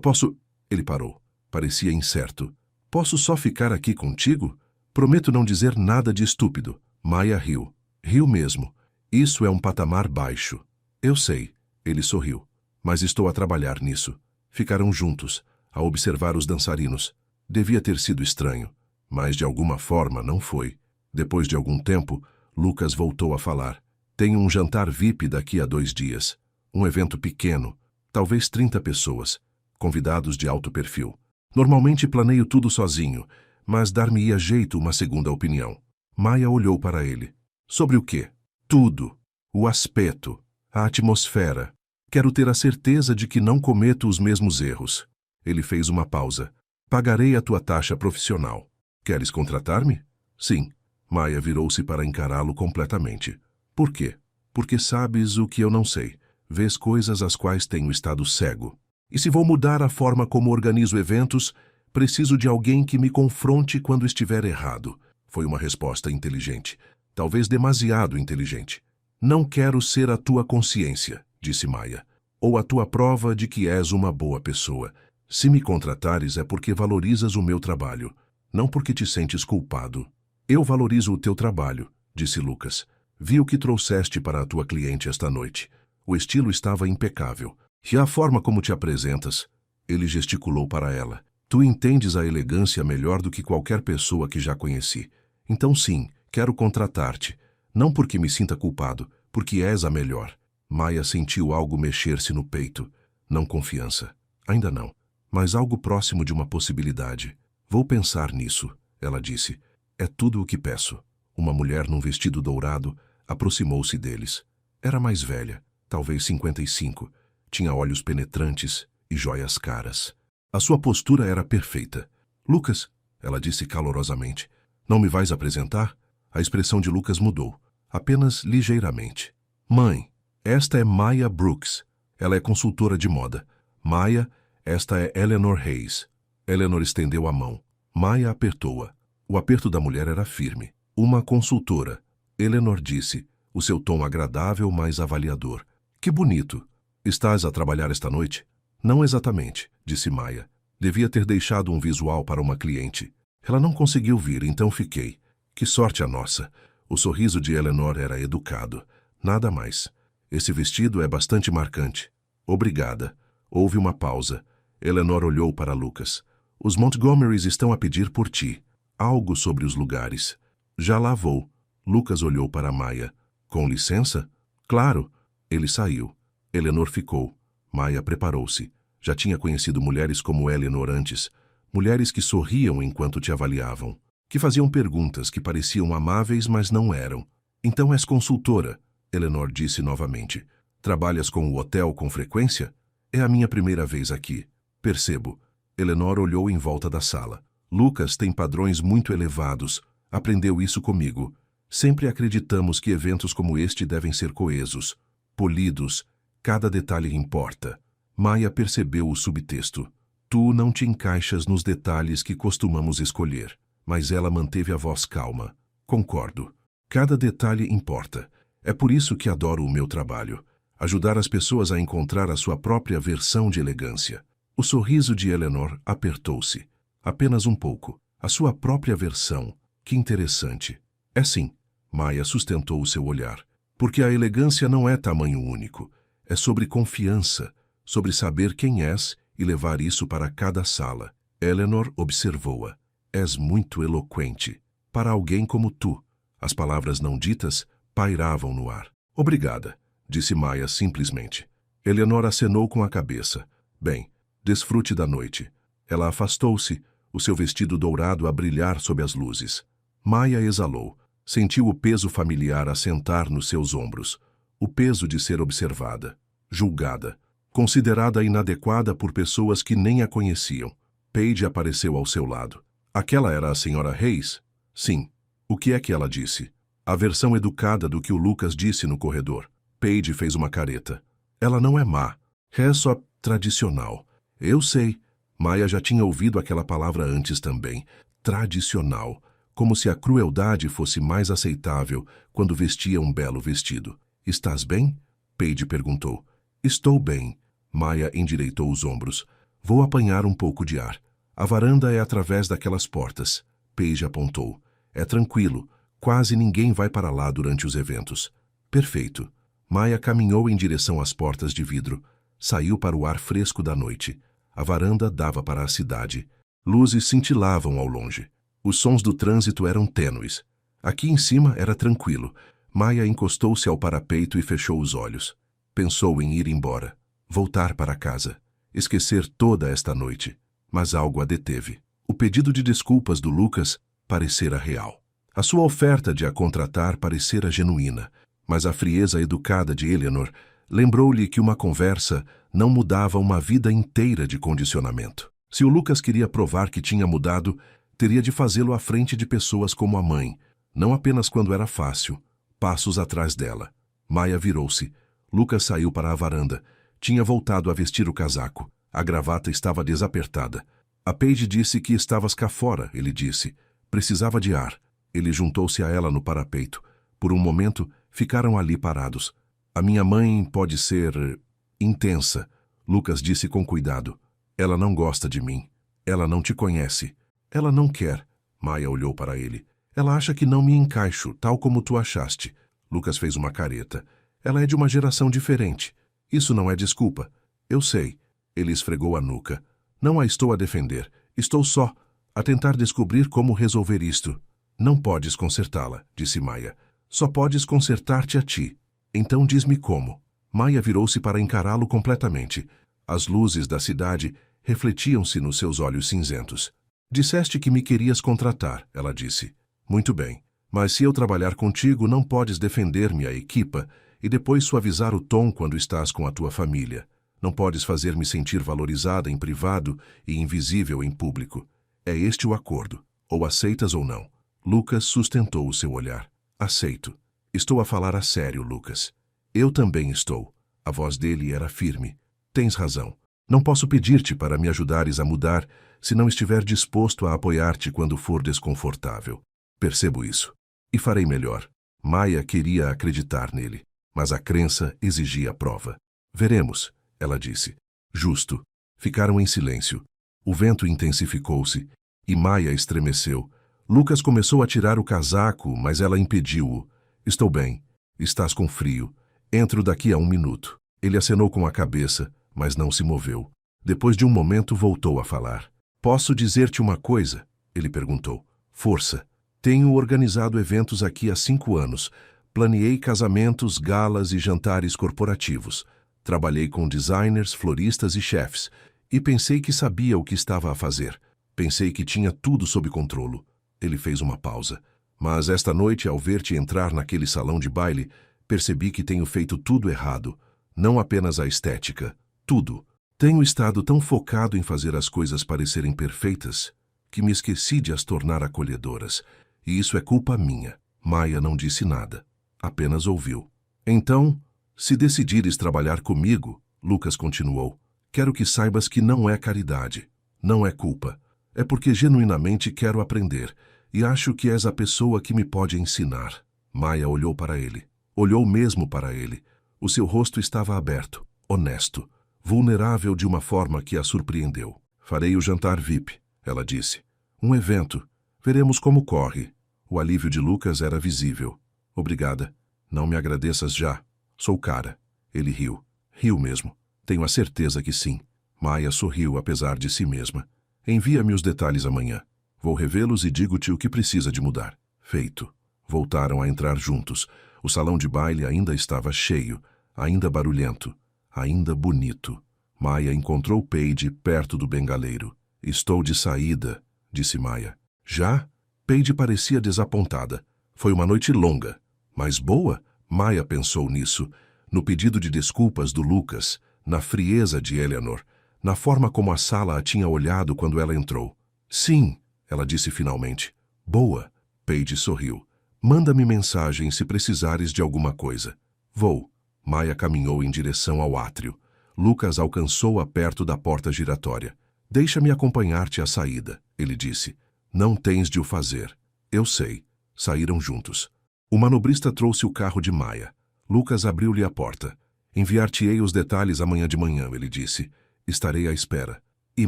A: Posso... Ele parou. Parecia incerto. Posso só ficar aqui contigo? Prometo não dizer nada de estúpido. Maia riu. Riu mesmo. Isso é um patamar baixo. Eu sei. Ele sorriu. Mas estou a trabalhar nisso. Ficaram juntos, a observar os dançarinos. Devia ter sido estranho, mas de alguma forma não foi. Depois de algum tempo, Lucas voltou a falar. Tenho um jantar VIP daqui a 2 dias. Um evento pequeno, talvez 30 pessoas. Convidados de alto perfil. Normalmente planeio tudo sozinho, mas dar-me-ia jeito uma segunda opinião. Maia olhou para ele. Sobre o quê? Tudo. O aspecto, a atmosfera. Quero ter a certeza de que não cometo os mesmos erros. Ele fez uma pausa. Pagarei a tua taxa profissional. Queres contratar-me? Sim. Maia virou-se para encará-lo completamente. Por quê? Porque sabes o que eu não sei. Vês coisas às quais tenho estado cego. E se vou mudar a forma como organizo eventos, Preciso de alguém que me confronte quando estiver errado. Foi uma resposta inteligente. Talvez demasiado inteligente. Não quero ser a tua consciência, disse Maya, ou a tua prova de que és uma boa pessoa. Se me contratares é porque valorizas o meu trabalho, não porque te sentes culpado. Eu valorizo o teu trabalho, disse Lucas. Vi o que trouxeste para a tua cliente esta noite. O estilo estava impecável. E a forma como te apresentas? Ele gesticulou para ela. Tu entendes a elegância melhor do que qualquer pessoa que já conheci. Então sim, quero contratar-te. Não porque me sinta culpado, porque és a melhor. Maya sentiu algo mexer-se no peito. Não confiança. Ainda não. Mas algo próximo de uma possibilidade. Vou pensar nisso, ela disse. É tudo o que peço. Uma mulher num vestido dourado aproximou-se deles. Era mais velha, talvez 55. Tinha olhos penetrantes e joias caras. A sua postura era perfeita. Lucas, ela disse calorosamente, não me vais apresentar? A expressão de Lucas mudou, apenas ligeiramente. Mãe, esta é Maya Brooks. Ela é consultora de moda. Maya, esta é Eleanor Hayes. Eleanor estendeu a mão. Maya apertou-a. O aperto da mulher era firme. Uma consultora. Eleanor disse, o seu tom agradável, mas avaliador. Que bonito. Estás a trabalhar esta noite? Não exatamente, disse Maya. Devia ter deixado um visual para uma cliente. Ela não conseguiu vir, então fiquei. Que sorte a nossa. O sorriso de Eleanor era educado. Nada mais. Esse vestido é bastante marcante. Obrigada. Houve uma pausa. Eleanor olhou para Lucas. Os Montgomerys estão a pedir por ti. Algo sobre os lugares. Já lá vou. Lucas olhou para Maya. Com licença? Claro. Ele saiu. Eleanor ficou. Maya preparou-se. Já tinha conhecido mulheres como Eleanor antes. Mulheres que sorriam enquanto te avaliavam. Que faziam perguntas que pareciam amáveis, mas não eram. Então és consultora, Eleanor disse novamente. Trabalhas com o hotel com frequência? É a minha primeira vez aqui. Percebo. Eleanor olhou em volta da sala. Lucas tem padrões muito elevados. Aprendeu isso comigo. Sempre acreditamos que eventos como este devem ser coesos, polidos. Cada detalhe importa. Maya percebeu o subtexto. Tu não te encaixas nos detalhes que costumamos escolher. Mas ela manteve a voz calma. Concordo. Cada detalhe importa. É por isso que adoro o meu trabalho. Ajudar as pessoas a encontrar a sua própria versão de elegância. O sorriso de Eleanor apertou-se. Apenas um pouco. A sua própria versão. Que interessante. É sim. Maya sustentou o seu olhar. Porque a elegância não é tamanho único. É sobre confiança, sobre saber quem és e levar isso para cada sala. Eleanor observou-a. És muito eloquente. Para alguém como tu. As palavras não ditas pairavam no ar. Obrigada, disse Maya simplesmente. Eleanor acenou com a cabeça. Bem, desfrute da noite. Ela afastou-se, o seu vestido dourado a brilhar sob as luzes. Maya exalou. Sentiu o peso familiar assentar nos seus ombros. O peso de ser observada, julgada, considerada inadequada por pessoas que nem a conheciam. Paige apareceu ao seu lado. Aquela era a senhora Hayes? Sim. O que é que ela disse? A versão educada do que o Lucas disse no corredor. Paige fez uma careta. Ela não é má. É só tradicional. Eu sei. Maya já tinha ouvido aquela palavra antes também. Tradicional. Como se a crueldade fosse mais aceitável quando vestia um belo vestido. Estás bem? Paige perguntou. Estou bem. Maya endireitou os ombros. Vou apanhar um pouco de ar. A varanda é através daquelas portas. Paige apontou. É tranquilo. Quase ninguém vai para lá durante os eventos. Perfeito. Maya caminhou em direção às portas de vidro. Saiu para o ar fresco da noite. A varanda dava para a cidade. Luzes cintilavam ao longe. Os sons do trânsito eram tênues. Aqui em cima era tranquilo. Maya encostou-se ao parapeito e fechou os olhos. Pensou em ir embora, voltar para casa, esquecer toda esta noite. Mas algo a deteve. O pedido de desculpas do Lucas parecera real. A sua oferta de a contratar parecera genuína, mas a frieza educada de Eleanor lembrou-lhe que uma conversa não mudava uma vida inteira de condicionamento. Se o Lucas queria provar que tinha mudado, teria de fazê-lo à frente de pessoas como a mãe, não apenas quando era fácil, passos atrás dela. Maya virou-se. Lucas saiu para a varanda. Tinha voltado a vestir o casaco. A gravata estava desapertada. A Paige disse que estavas cá fora, ele disse. Precisava de ar. Ele juntou-se a ela no parapeito. Por um momento, ficaram ali parados. A minha mãe pode ser intensa, Lucas disse com cuidado. Ela não gosta de mim. Ela não te conhece. Ela não quer. Maya olhou para ele. Ela acha que não me encaixo, tal como tu achaste. Lucas fez uma careta. Ela é de uma geração diferente. Isso não é desculpa. Eu sei. Ele esfregou a nuca. Não a estou a defender. Estou só a tentar descobrir como resolver isto. Não podes consertá-la, disse Maya. Só podes consertar-te a ti. Então diz-me como. Maya virou-se para encará-lo completamente. As luzes da cidade refletiam-se nos seus olhos cinzentos. Disseste que me querias contratar, ela disse. Muito bem. Mas se eu trabalhar contigo, não podes defender-me a equipa e depois suavizar o tom quando estás com a tua família. Não podes fazer-me sentir valorizada em privado e invisível em público. É este o acordo. Ou aceitas ou não. Lucas sustentou o seu olhar. Aceito. Estou a falar a sério, Lucas. Eu também estou. A voz dele era firme. Tens razão. Não posso pedir-te para me ajudares a mudar se não estiver disposto a apoiar-te quando for desconfortável. Percebo isso. E farei melhor. Maya queria acreditar nele, mas a crença exigia a prova. Veremos, ela disse. Justo. Ficaram em silêncio. O vento intensificou-se e Maya estremeceu. Lucas começou a tirar o casaco, mas ela impediu-o. Estou bem. Estás com frio. Entro daqui a 1 minuto. Ele acenou com a cabeça, mas não se moveu. Depois de um momento voltou a falar. Posso dizer-te uma coisa? Ele perguntou. Força. Tenho organizado eventos aqui há 5 anos. Planeei casamentos, galas e jantares corporativos. Trabalhei com designers, floristas e chefes. E pensei que sabia o que estava a fazer. Pensei que tinha tudo sob controle. Ele fez uma pausa. Mas esta noite, ao ver-te entrar naquele salão de baile, percebi que tenho feito tudo errado. Não apenas a estética. Tudo. Tenho estado tão focado em fazer as coisas parecerem perfeitas que me esqueci de as tornar acolhedoras. E isso é culpa minha. Maya não disse nada. Apenas ouviu. Então, se decidires trabalhar comigo, Lucas continuou, quero que saibas que não é caridade. Não é culpa. É porque genuinamente quero aprender e acho que és a pessoa que me pode ensinar. Maya olhou para ele. Olhou mesmo para ele. O seu rosto estava aberto, honesto, vulnerável de uma forma que a surpreendeu. Farei o jantar VIP, ela disse. Um evento. Veremos como corre. O alívio de Lucas era visível. Obrigada. Não me agradeças já. Sou cara. Ele riu. Riu mesmo. Tenho a certeza que sim. Maya sorriu apesar de si mesma. Envia-me os detalhes amanhã. Vou revê-los e digo-te o que precisa de mudar. Feito. Voltaram a entrar juntos. O salão de baile ainda estava cheio, ainda barulhento, ainda bonito. Maya encontrou Paige perto do bengaleiro. Estou de saída, disse Maya. Já? Paige parecia desapontada. Foi uma noite longa. Mas boa? Maya pensou nisso, no pedido de desculpas do Lucas, na frieza de Eleanor, na forma como a sala a tinha olhado quando ela entrou. Sim, ela disse finalmente. Boa. Paige sorriu. Manda-me mensagem se precisares de alguma coisa. Vou. Maya caminhou em direção ao átrio. Lucas alcançou-a perto da porta giratória. Deixa-me acompanhar-te à saída, ele disse. Não tens de o fazer. Eu sei. Saíram juntos. O manobrista trouxe o carro de Maya. Lucas abriu-lhe a porta. Enviar-te-ei os detalhes amanhã de manhã, ele disse. Estarei à espera. E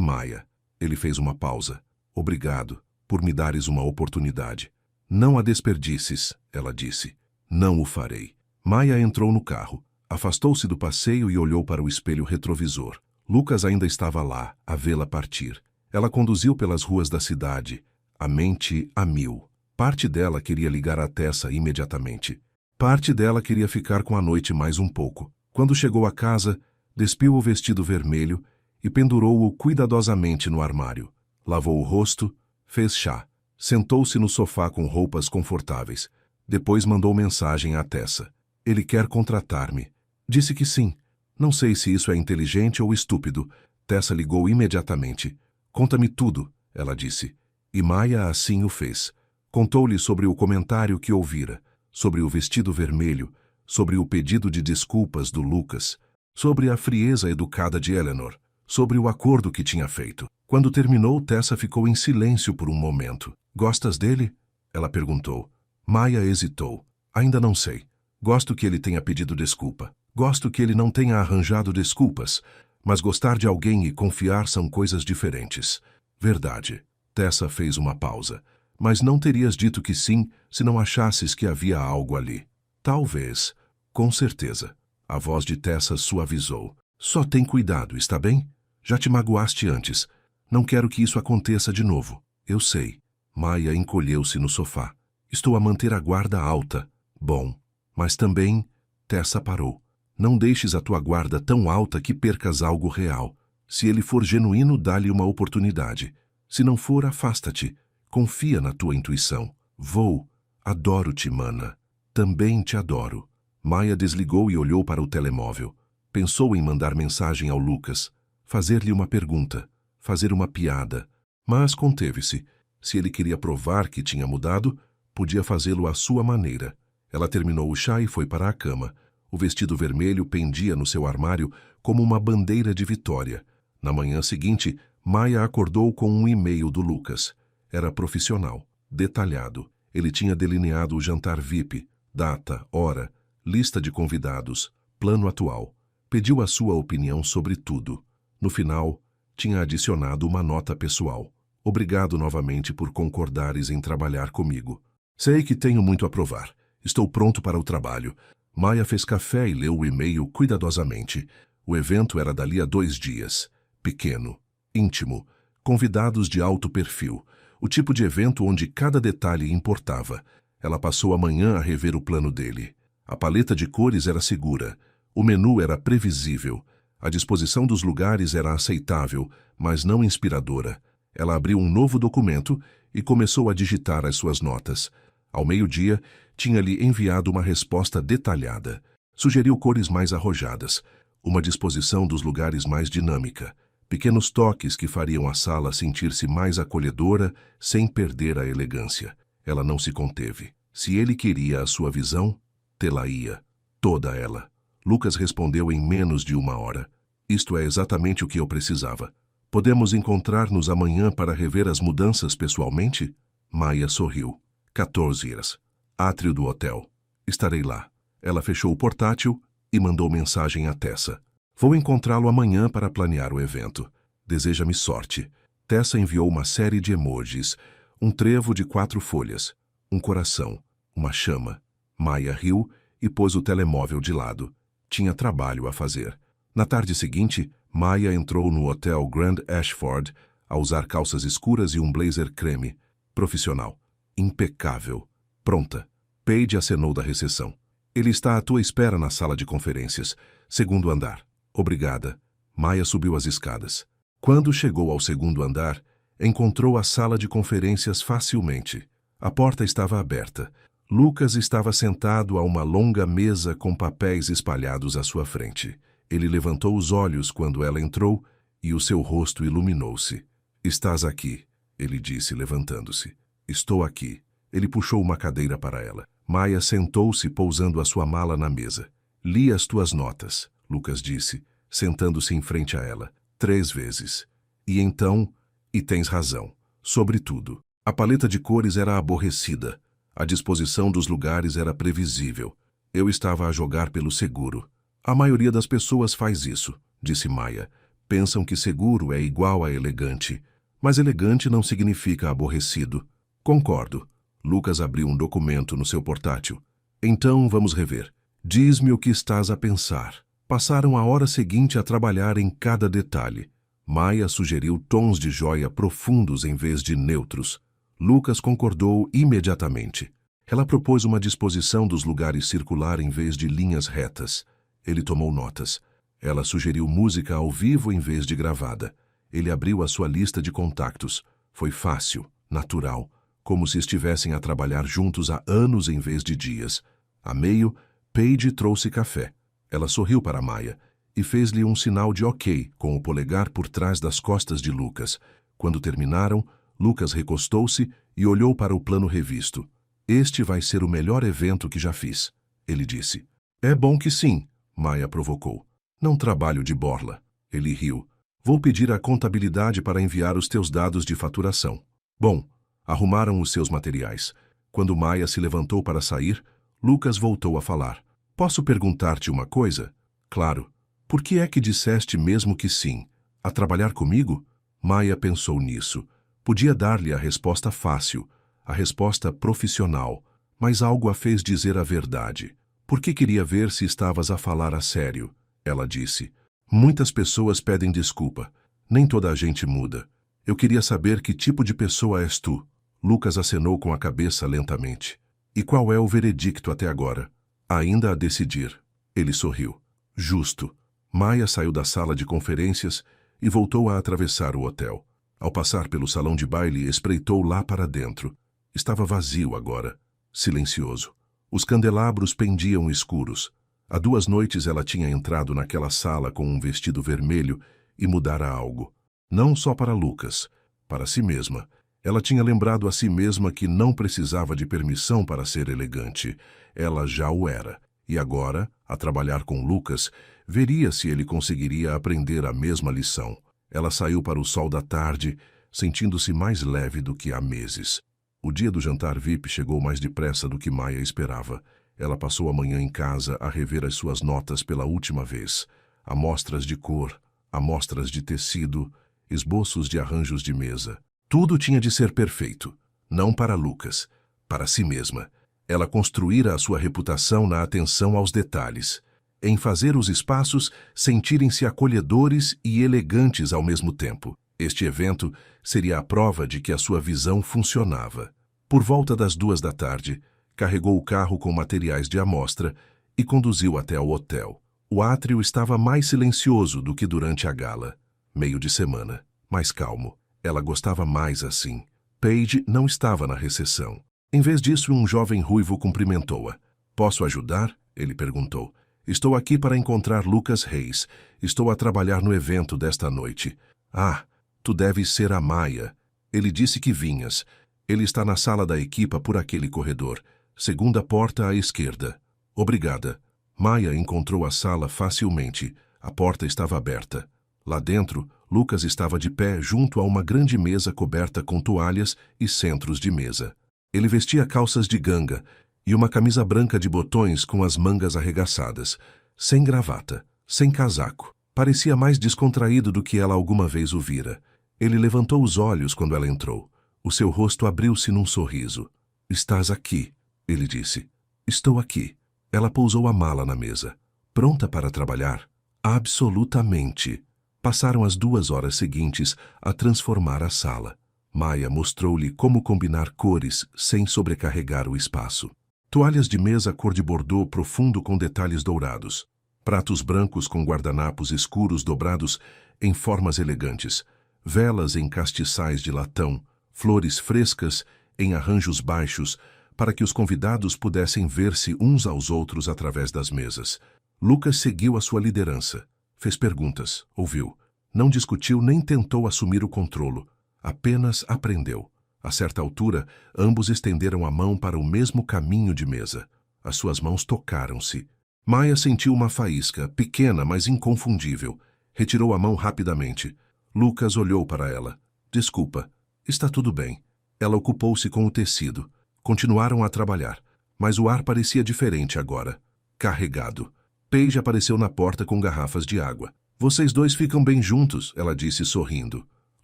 A: Maya? Ele fez uma pausa. Obrigado por me dares uma oportunidade. Não a desperdices, ela disse. Não o farei. Maya entrou no carro, afastou-se do passeio e olhou para o espelho retrovisor. Lucas ainda estava lá, a vê-la partir. Ela conduziu pelas ruas da cidade, a mente a mil. Parte dela queria ligar a Tessa imediatamente. Parte dela queria ficar com a noite mais um pouco. Quando chegou a casa, despiu o vestido vermelho e pendurou-o cuidadosamente no armário. Lavou o rosto, fez chá. Sentou-se no sofá com roupas confortáveis. Depois mandou mensagem a Tessa. Ele quer contratar-me. Disse que sim. Não sei se isso é inteligente ou estúpido. Tessa ligou imediatamente. Conta-me tudo, ela disse. E Maya assim o fez. Contou-lhe sobre o comentário que ouvira, sobre o vestido vermelho, sobre o pedido de desculpas do Lucas, sobre a frieza educada de Eleanor, sobre o acordo que tinha feito. Quando terminou, Tessa ficou em silêncio por um momento. Gostas dele? Ela perguntou. Maia hesitou. Ainda não sei. Gosto que ele tenha pedido desculpa. Gosto que ele não tenha arranjado desculpas. Mas gostar de alguém e confiar são coisas diferentes. Verdade. Tessa fez uma pausa. Mas não terias dito que sim se não achasses que havia algo ali. Talvez. Com certeza. A voz de Tessa suavizou. Só tem cuidado, está bem? Já te magoaste antes. Não quero que isso aconteça de novo. Eu sei. Maia encolheu-se no sofá. Estou a manter a guarda alta. Bom. Mas também... Tessa parou. Não deixes a tua guarda tão alta que percas algo real. Se ele for genuíno, dá-lhe uma oportunidade. Se não for, afasta-te. Confia na tua intuição. Vou. Adoro-te, mana. Também te adoro. Maia desligou e olhou para o telemóvel. Pensou em mandar mensagem ao Lucas, fazer-lhe uma pergunta, fazer uma piada, mas conteve-se. Se ele queria provar que tinha mudado, podia fazê-lo à sua maneira. Ela terminou o chá e foi para a cama. O vestido vermelho pendia no seu armário como uma bandeira de vitória. Na manhã seguinte, Maia acordou com um e-mail do Lucas. Era profissional, detalhado. Ele tinha delineado o jantar VIP, data, hora, lista de convidados, plano atual. Pediu a sua opinião sobre tudo. No final, tinha adicionado uma nota pessoal. Obrigado novamente por concordares em trabalhar comigo. Sei que tenho muito a provar. Estou pronto para o trabalho. Maia fez café e leu o e-mail cuidadosamente. O evento era dali a 2 dias. Pequeno, íntimo, convidados de alto perfil. O tipo de evento onde cada detalhe importava. Ela passou a manhã a rever o plano dele. A paleta de cores era segura. O menu era previsível. A disposição dos lugares era aceitável, mas não inspiradora. Ela abriu um novo documento e começou a digitar as suas notas. Ao meio-dia, tinha-lhe enviado uma resposta detalhada. Sugeriu cores mais arrojadas, uma disposição dos lugares mais dinâmica, pequenos toques que fariam a sala sentir-se mais acolhedora sem perder a elegância. Ela não se conteve. Se ele queria a sua visão, tê-la-ia. Toda ela. Lucas respondeu em menos de 1 hora. Isto é exatamente o que eu precisava. Podemos encontrar-nos amanhã para rever as mudanças pessoalmente? Maia sorriu. 14 horas. Átrio do hotel. Estarei lá. Ela fechou o portátil e mandou mensagem a Tessa. Vou encontrá-lo amanhã para planear o evento. Deseja-me sorte. Tessa enviou uma série de emojis. Um trevo de 4 folhas. Um coração. Uma chama. Maia riu e pôs o telemóvel de lado. Tinha trabalho a fazer. Na tarde seguinte, Maia entrou no hotel Grand Ashford a usar calças escuras e um blazer creme. Profissional. Impecável. Pronta. Paige acenou da recepção. Ele está à tua espera na sala de conferências. 2º andar. Obrigada. Maia subiu as escadas. Quando chegou ao 2º andar, encontrou a sala de conferências facilmente. A porta estava aberta. Lucas estava sentado a uma longa mesa com papéis espalhados à sua frente. Ele levantou os olhos quando ela entrou e o seu rosto iluminou-se. Estás aqui, ele disse, levantando-se. Estou aqui. Ele puxou uma cadeira para ela. Maia sentou-se, pousando a sua mala na mesa. Li as tuas notas, Lucas disse, sentando-se em frente a ela. 3 vezes. E então, e tens razão, sobretudo. A paleta de cores era aborrecida. A disposição dos lugares era previsível. Eu estava a jogar pelo seguro. A maioria das pessoas faz isso, disse Maia. Pensam que seguro é igual a elegante. Mas elegante não significa aborrecido. Concordo. Lucas abriu um documento no seu portátil. Então vamos rever. Diz-me o que estás a pensar. Passaram a hora seguinte a trabalhar em cada detalhe. Maia sugeriu tons de joia profundos em vez de neutros. Lucas concordou imediatamente. Ela propôs uma disposição dos lugares circular em vez de linhas retas. Ele tomou notas. Ela sugeriu música ao vivo em vez de gravada. Ele abriu a sua lista de contactos. Foi fácil, natural, como se estivessem a trabalhar juntos há anos em vez de dias. A meio, Paige trouxe café. Ela sorriu para Maia e fez-lhe um sinal de ok com o polegar por trás das costas de Lucas. Quando terminaram, Lucas recostou-se e olhou para o plano revisto. Este vai ser o melhor evento que já fiz, ele disse. É bom que sim, Maia provocou. Não trabalho de borla. Ele riu. Vou pedir à contabilidade para enviar os teus dados de faturação. Bom, arrumaram os seus materiais. Quando Maia se levantou para sair, Lucas voltou a falar. Posso perguntar-te uma coisa? Claro. Por que é que disseste mesmo que sim? A trabalhar comigo? Maia pensou nisso. Podia dar-lhe a resposta fácil, a resposta profissional, mas algo a fez dizer a verdade. Porque queria ver se estavas a falar a sério, ela disse. Muitas pessoas pedem desculpa. Nem toda a gente muda. Eu queria saber que tipo de pessoa és tu. Lucas acenou com a cabeça lentamente. E qual é o veredicto até agora? Ainda a decidir. Ele sorriu. Justo. Maia saiu da sala de conferências e voltou a atravessar o hotel. Ao passar pelo salão de baile, espreitou lá para dentro. Estava vazio agora, silencioso. Os candelabros pendiam escuros. Há 2 noites ela tinha entrado naquela sala com um vestido vermelho e mudara algo. Não só para Lucas, para si mesma. Ela tinha lembrado a si mesma que não precisava de permissão para ser elegante. Ela já o era. E agora, a trabalhar com Lucas, veria se ele conseguiria aprender a mesma lição. Ela saiu para o sol da tarde, sentindo-se mais leve do que há meses. O dia do jantar VIP chegou mais depressa do que Maia esperava. Ela passou a manhã em casa a rever as suas notas pela última vez. Amostras de cor, amostras de tecido, esboços de arranjos de mesa. Tudo tinha de ser perfeito. Não para Lucas, para si mesma. Ela construíra a sua reputação na atenção aos detalhes, em fazer os espaços sentirem-se acolhedores e elegantes ao mesmo tempo. Este evento seria a prova de que a sua visão funcionava. Por volta das 2 da tarde, carregou o carro com materiais de amostra e conduziu até ao hotel. O átrio estava mais silencioso do que durante a gala. Meio de semana, mais calmo. Ela gostava mais assim. Paige não estava na recepção. Em vez disso, um jovem ruivo cumprimentou-a. Posso ajudar? Ele perguntou. Estou aqui para encontrar Lucas Reis. Estou a trabalhar no evento desta noite. Ah, tu deves ser a Maia. Ele disse que vinhas. Ele está na sala da equipa por aquele corredor. Segunda porta à esquerda. Obrigada. Maia encontrou a sala facilmente. A porta estava aberta. Lá dentro, Lucas estava de pé junto a uma grande mesa coberta com toalhas e centros de mesa. Ele vestia calças de ganga e uma camisa branca de botões com as mangas arregaçadas, sem gravata, sem casaco. Parecia mais descontraído do que ela alguma vez o vira. Ele levantou os olhos quando ela entrou. O seu rosto abriu-se num sorriso. Estás aqui, ele disse. Estou aqui. Ela pousou a mala na mesa. Pronta para trabalhar? Absolutamente. Passaram as 2 horas seguintes a transformar a sala. Maia mostrou-lhe como combinar cores sem sobrecarregar o espaço. Toalhas de mesa cor de bordô profundo com detalhes dourados. Pratos brancos com guardanapos escuros dobrados em formas elegantes. Velas em castiçais de latão. Flores frescas em arranjos baixos para que os convidados pudessem ver-se uns aos outros através das mesas. Lucas seguiu a sua liderança. Fez perguntas, ouviu. Não discutiu nem tentou assumir o controlo. Apenas aprendeu. A certa altura, ambos estenderam a mão para o mesmo caminho de mesa. As suas mãos tocaram-se. Maia sentiu uma faísca, pequena, mas inconfundível. Retirou a mão rapidamente. Lucas olhou para ela. Desculpa. Está tudo bem. Ela ocupou-se com o tecido. Continuaram a trabalhar, mas o ar parecia diferente agora. Carregado. Paige apareceu na porta com garrafas de água. Vocês dois ficam bem juntos, ela disse sorrindo.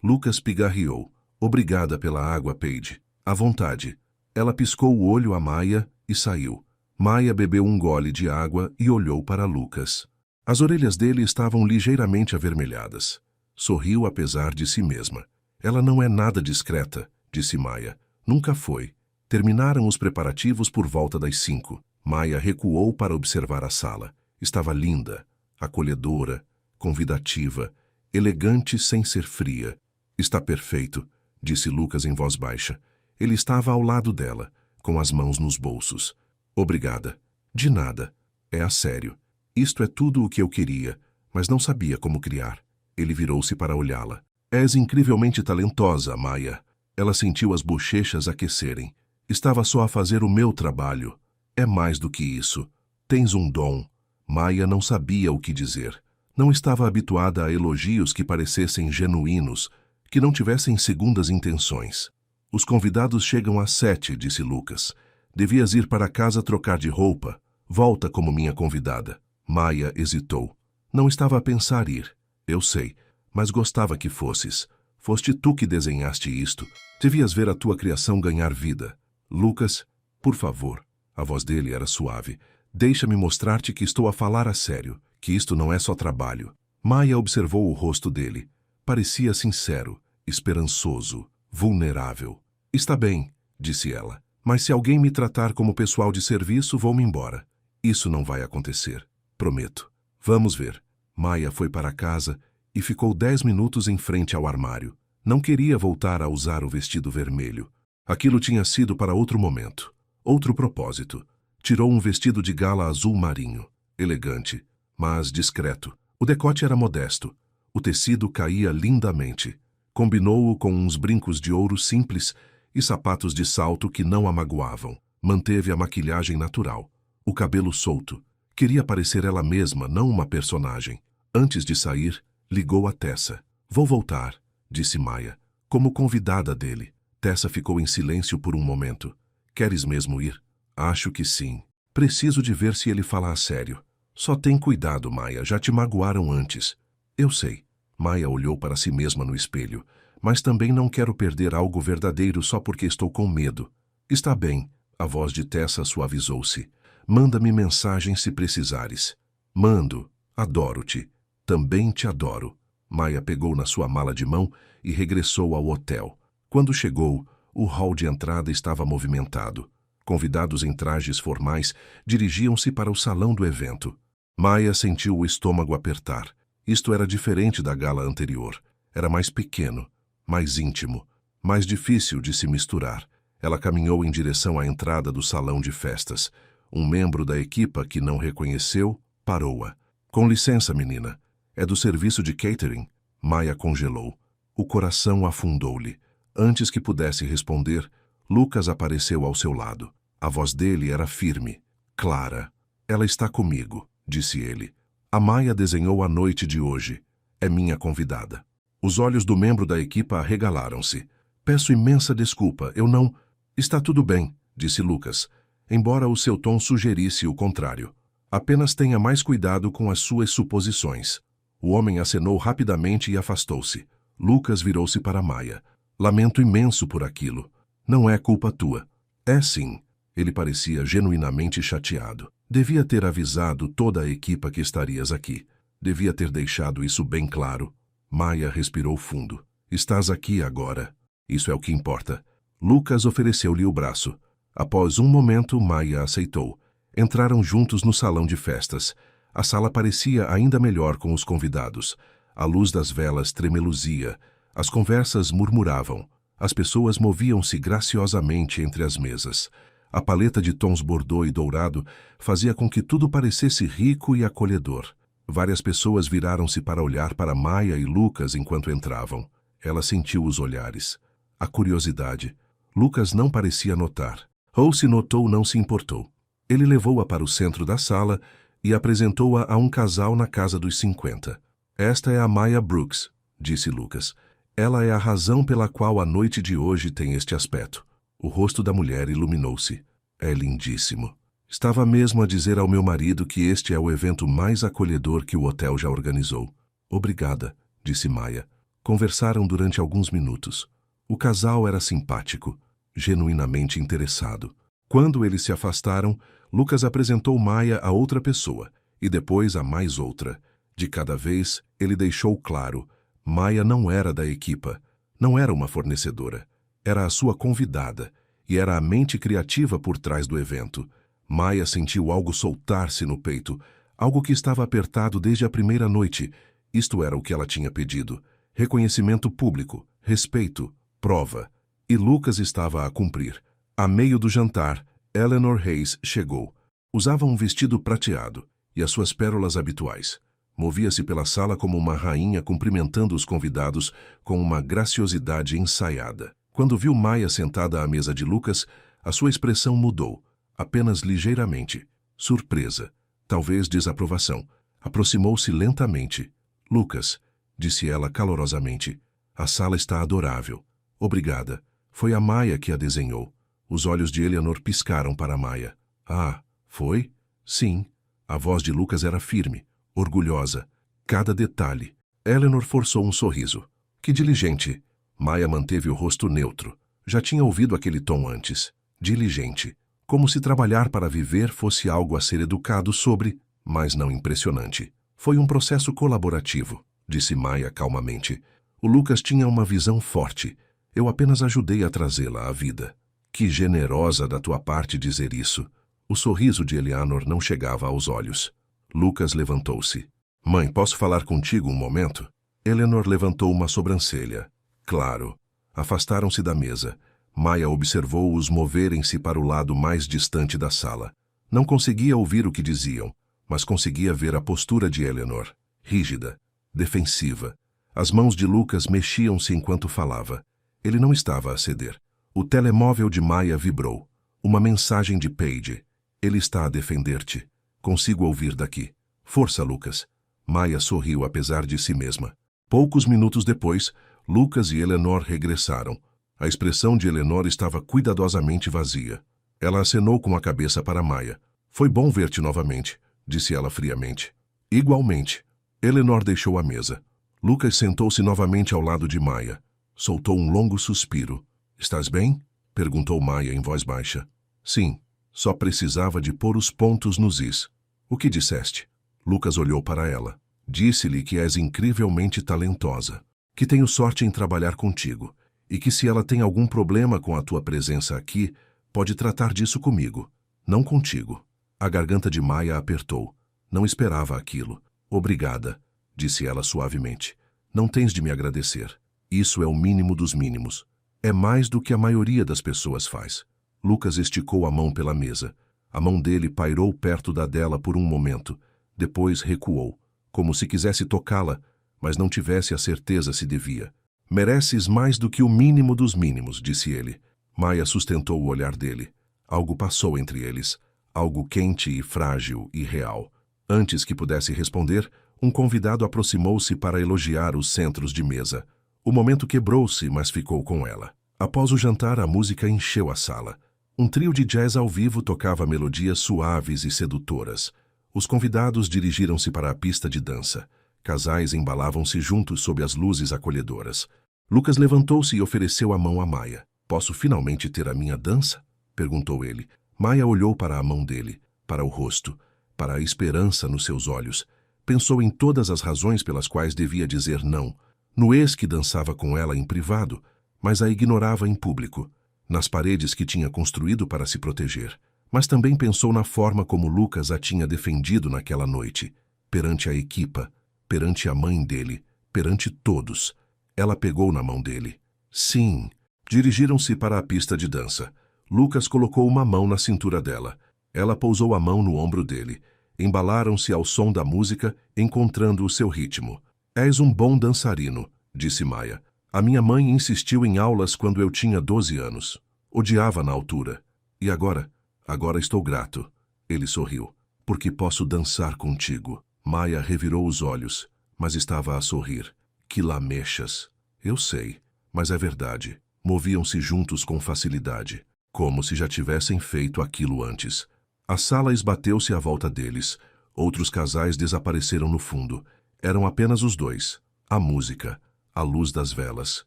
A: Lucas pigarreou. Obrigada pela água, Paige. À vontade. Ela piscou o olho a Maia e saiu. Maia bebeu um gole de água e olhou para Lucas. As orelhas dele estavam ligeiramente avermelhadas. Sorriu apesar de si mesma. Ela não é nada discreta, disse Maia. Nunca foi. Terminaram os preparativos por volta das 5. Maia recuou para observar a sala. Estava linda, acolhedora, convidativa, elegante sem ser fria. Está perfeito, disse Lucas em voz baixa. Ele estava ao lado dela, com as mãos nos bolsos. Obrigada. De nada. É a sério. Isto é tudo o que eu queria, mas não sabia como criar. Ele virou-se para olhá-la. És incrivelmente talentosa, Maia. Ela sentiu as bochechas aquecerem. Estava só a fazer o meu trabalho. É mais do que isso. Tens um dom. Maia não sabia o que dizer. Não estava habituada a elogios que parecessem genuínos, que não tivessem segundas intenções. Os convidados chegam às 7, disse Lucas. Devias ir para casa trocar de roupa. Volta como minha convidada. Maia hesitou. Não estava a pensar ir. Eu sei, mas gostava que fosses. Foste tu que desenhaste isto. Devias ver a tua criação ganhar vida. Lucas, por favor. A voz dele era suave. Deixa-me mostrar-te que estou a falar a sério, que isto não é só trabalho. Maia observou o rosto dele. Parecia sincero, esperançoso, vulnerável. Está bem, disse ela, mas se alguém me tratar como pessoal de serviço, vou-me embora. Isso não vai acontecer. Prometo. Vamos ver. Maia foi para casa e ficou 10 minutos em frente ao armário. Não queria voltar a usar o vestido vermelho. Aquilo tinha sido para outro momento, outro propósito. Tirou um vestido de gala azul marinho, elegante, mas discreto. O decote era modesto. O tecido caía lindamente. Combinou-o com uns brincos de ouro simples e sapatos de salto que não a magoavam. Manteve a maquilhagem natural, o cabelo solto. Queria parecer ela mesma, não uma personagem. Antes de sair, ligou a Tessa. Vou voltar, disse Maia, como convidada dele. Tessa ficou em silêncio por um momento. Queres mesmo ir? Acho que sim. Preciso de ver se ele fala a sério. Só tem cuidado, Maia, já te magoaram antes. Eu sei. Maia olhou para si mesma no espelho. Mas também não quero perder algo verdadeiro só porque estou com medo. Está bem. A voz de Tessa suavizou-se. Manda-me mensagem se precisares. Mando. Adoro-te. Também te adoro. Maia pegou na sua mala de mão e regressou ao hotel. Quando chegou, o hall de entrada estava movimentado. Convidados em trajes formais dirigiam-se para o salão do evento. Maia sentiu o estômago apertar. Isto era diferente da gala anterior. Era mais pequeno, mais íntimo, mais difícil de se misturar. Ela caminhou em direção à entrada do salão de festas. Um membro da equipa que não reconheceu, parou-a. Com licença, menina. É do serviço de catering? Maia congelou. O coração afundou-lhe. Antes que pudesse responder, Lucas apareceu ao seu lado. A voz dele era firme, clara. Ela está comigo, disse ele. A Maia desenhou a noite de hoje. É minha convidada. Os olhos do membro da equipa arregalaram-se. Peço imensa desculpa, eu não... Está tudo bem, disse Lucas, embora o seu tom sugerisse o contrário. Apenas tenha mais cuidado com as suas suposições. O homem acenou rapidamente e afastou-se. Lucas virou-se para Maia. Lamento imenso por aquilo. Não é culpa tua. É sim. Ele parecia genuinamente chateado. Devia ter avisado toda a equipa que estarias aqui. Devia ter deixado isso bem claro. Maia respirou fundo. Estás aqui agora. Isso é o que importa. Lucas ofereceu-lhe o braço. Após um momento, Maia aceitou. Entraram juntos no salão de festas. A sala parecia ainda melhor com os convidados. A luz das velas tremeluzia. As conversas murmuravam. As pessoas moviam-se graciosamente entre as mesas. A paleta de tons bordô e dourado fazia com que tudo parecesse rico e acolhedor. Várias pessoas viraram-se para olhar para Maia e Lucas enquanto entravam. Ela sentiu os olhares. A curiosidade. Lucas não parecia notar. Ou se notou, não se importou. Ele levou-a para o centro da sala e apresentou-a a um casal na casa dos 50. Esta é a Maia Brooks, disse Lucas. Ela é a razão pela qual a noite de hoje tem este aspecto. O rosto da mulher iluminou-se. É lindíssimo. Estava mesmo a dizer ao meu marido que este é o evento mais acolhedor que o hotel já organizou. Obrigada, disse Maia. Conversaram durante alguns minutos. O casal era simpático, genuinamente interessado. Quando eles se afastaram, Lucas apresentou Maia a outra pessoa, e depois a mais outra. De cada vez, ele deixou claro, Maia não era da equipa, não era uma fornecedora. Era a sua convidada, e era a mente criativa por trás do evento. Maia sentiu algo soltar-se no peito, algo que estava apertado desde a primeira noite. Isto era o que ela tinha pedido. Reconhecimento público, respeito, prova. E Lucas estava a cumprir. A meio do jantar, Eleanor Hayes chegou. Usava um vestido prateado e as suas pérolas habituais. Movia-se pela sala como uma rainha cumprimentando os convidados com uma graciosidade ensaiada. Quando viu Maia sentada à mesa de Lucas, a sua expressão mudou, apenas ligeiramente. Surpresa, talvez desaprovação. Aproximou-se lentamente. Lucas, disse ela calorosamente, a sala está adorável. Obrigada. Foi a Maia que a desenhou. Os olhos de Eleanor piscaram para Maia. Ah, foi? Sim. A voz de Lucas era firme, orgulhosa. Cada detalhe. Eleanor forçou um sorriso. Que diligente. Maia manteve o rosto neutro. Já tinha ouvido aquele tom antes. Diligente. Como se trabalhar para viver fosse algo a ser educado sobre, mas não impressionante. Foi um processo colaborativo, disse Maia calmamente. O Lucas tinha uma visão forte. Eu apenas ajudei a trazê-la à vida. Que generosa da tua parte dizer isso. O sorriso de Eleanor não chegava aos olhos. Lucas levantou-se. Mãe, posso falar contigo um momento? Eleanor levantou uma sobrancelha. Claro. Afastaram-se da mesa. Maia observou-os moverem-se para o lado mais distante da sala. Não conseguia ouvir o que diziam, mas conseguia ver a postura de Eleanor. Rígida, defensiva. As mãos de Lucas mexiam-se enquanto falava. Ele não estava a ceder. O telemóvel de Maia vibrou. Uma mensagem de Paige. Ele está a defender-te. Consigo ouvir daqui. Força, Lucas. Maia sorriu apesar de si mesma. Poucos minutos depois, Lucas e Eleanor regressaram. A expressão de Eleanor estava cuidadosamente vazia. Ela acenou com a cabeça para Maia. Foi bom ver-te novamente, disse ela friamente. Igualmente. Eleanor deixou a mesa. Lucas sentou-se novamente ao lado de Maia. Soltou um longo suspiro. Estás bem? Perguntou Maia em voz baixa. Sim. Só precisava de pôr os pontos nos is. O que disseste? Lucas olhou para ela. Disse-lhe que és incrivelmente talentosa, que tenho sorte em trabalhar contigo, e que se ela tem algum problema com a tua presença aqui, pode tratar disso comigo, não contigo. A garganta de Maia apertou. Não esperava aquilo. Obrigada, disse ela suavemente. Não tens de me agradecer. Isso é o mínimo dos mínimos. É mais do que a maioria das pessoas faz. Lucas esticou a mão pela mesa. A mão dele pairou perto da dela por um momento. Depois recuou, como se quisesse tocá-la, mas não tivesse a certeza se devia. Mereces mais do que o mínimo dos mínimos, disse ele. Maia sustentou o olhar dele. Algo passou entre eles. Algo quente e frágil e real. Antes que pudesse responder, um convidado aproximou-se para elogiar os centros de mesa. O momento quebrou-se, mas ficou com ela. Após o jantar, a música encheu a sala. Um trio de jazz ao vivo tocava melodias suaves e sedutoras. Os convidados dirigiram-se para a pista de dança. Casais embalavam-se juntos sob as luzes acolhedoras. Lucas levantou-se e ofereceu a mão a Maia. Posso finalmente ter a minha dança? Perguntou ele. Maia olhou para a mão dele, para o rosto, para a esperança nos seus olhos. Pensou em todas as razões pelas quais devia dizer não. No ex que dançava com ela em privado, mas a ignorava em público. Nas paredes que tinha construído para se proteger. Mas também pensou na forma como Lucas a tinha defendido naquela noite, perante a equipa, perante a mãe dele, perante todos. Ela pegou na mão dele. Sim. Dirigiram-se para a pista de dança. Lucas colocou uma mão na cintura dela. Ela pousou a mão no ombro dele. Embalaram-se ao som da música, encontrando o seu ritmo. És um bom dançarino, disse Maia. A minha mãe insistiu em aulas quando eu tinha 12 anos. Odiava na altura. E agora? Agora estou grato. Ele sorriu. Porque posso dançar contigo. Maia revirou os olhos, mas estava a sorrir. Que lamechas. Eu sei, mas é verdade. Moviam-se juntos com facilidade, como se já tivessem feito aquilo antes. A sala esbateu-se à volta deles. Outros casais desapareceram no fundo. Eram apenas os dois. A música, a luz das velas.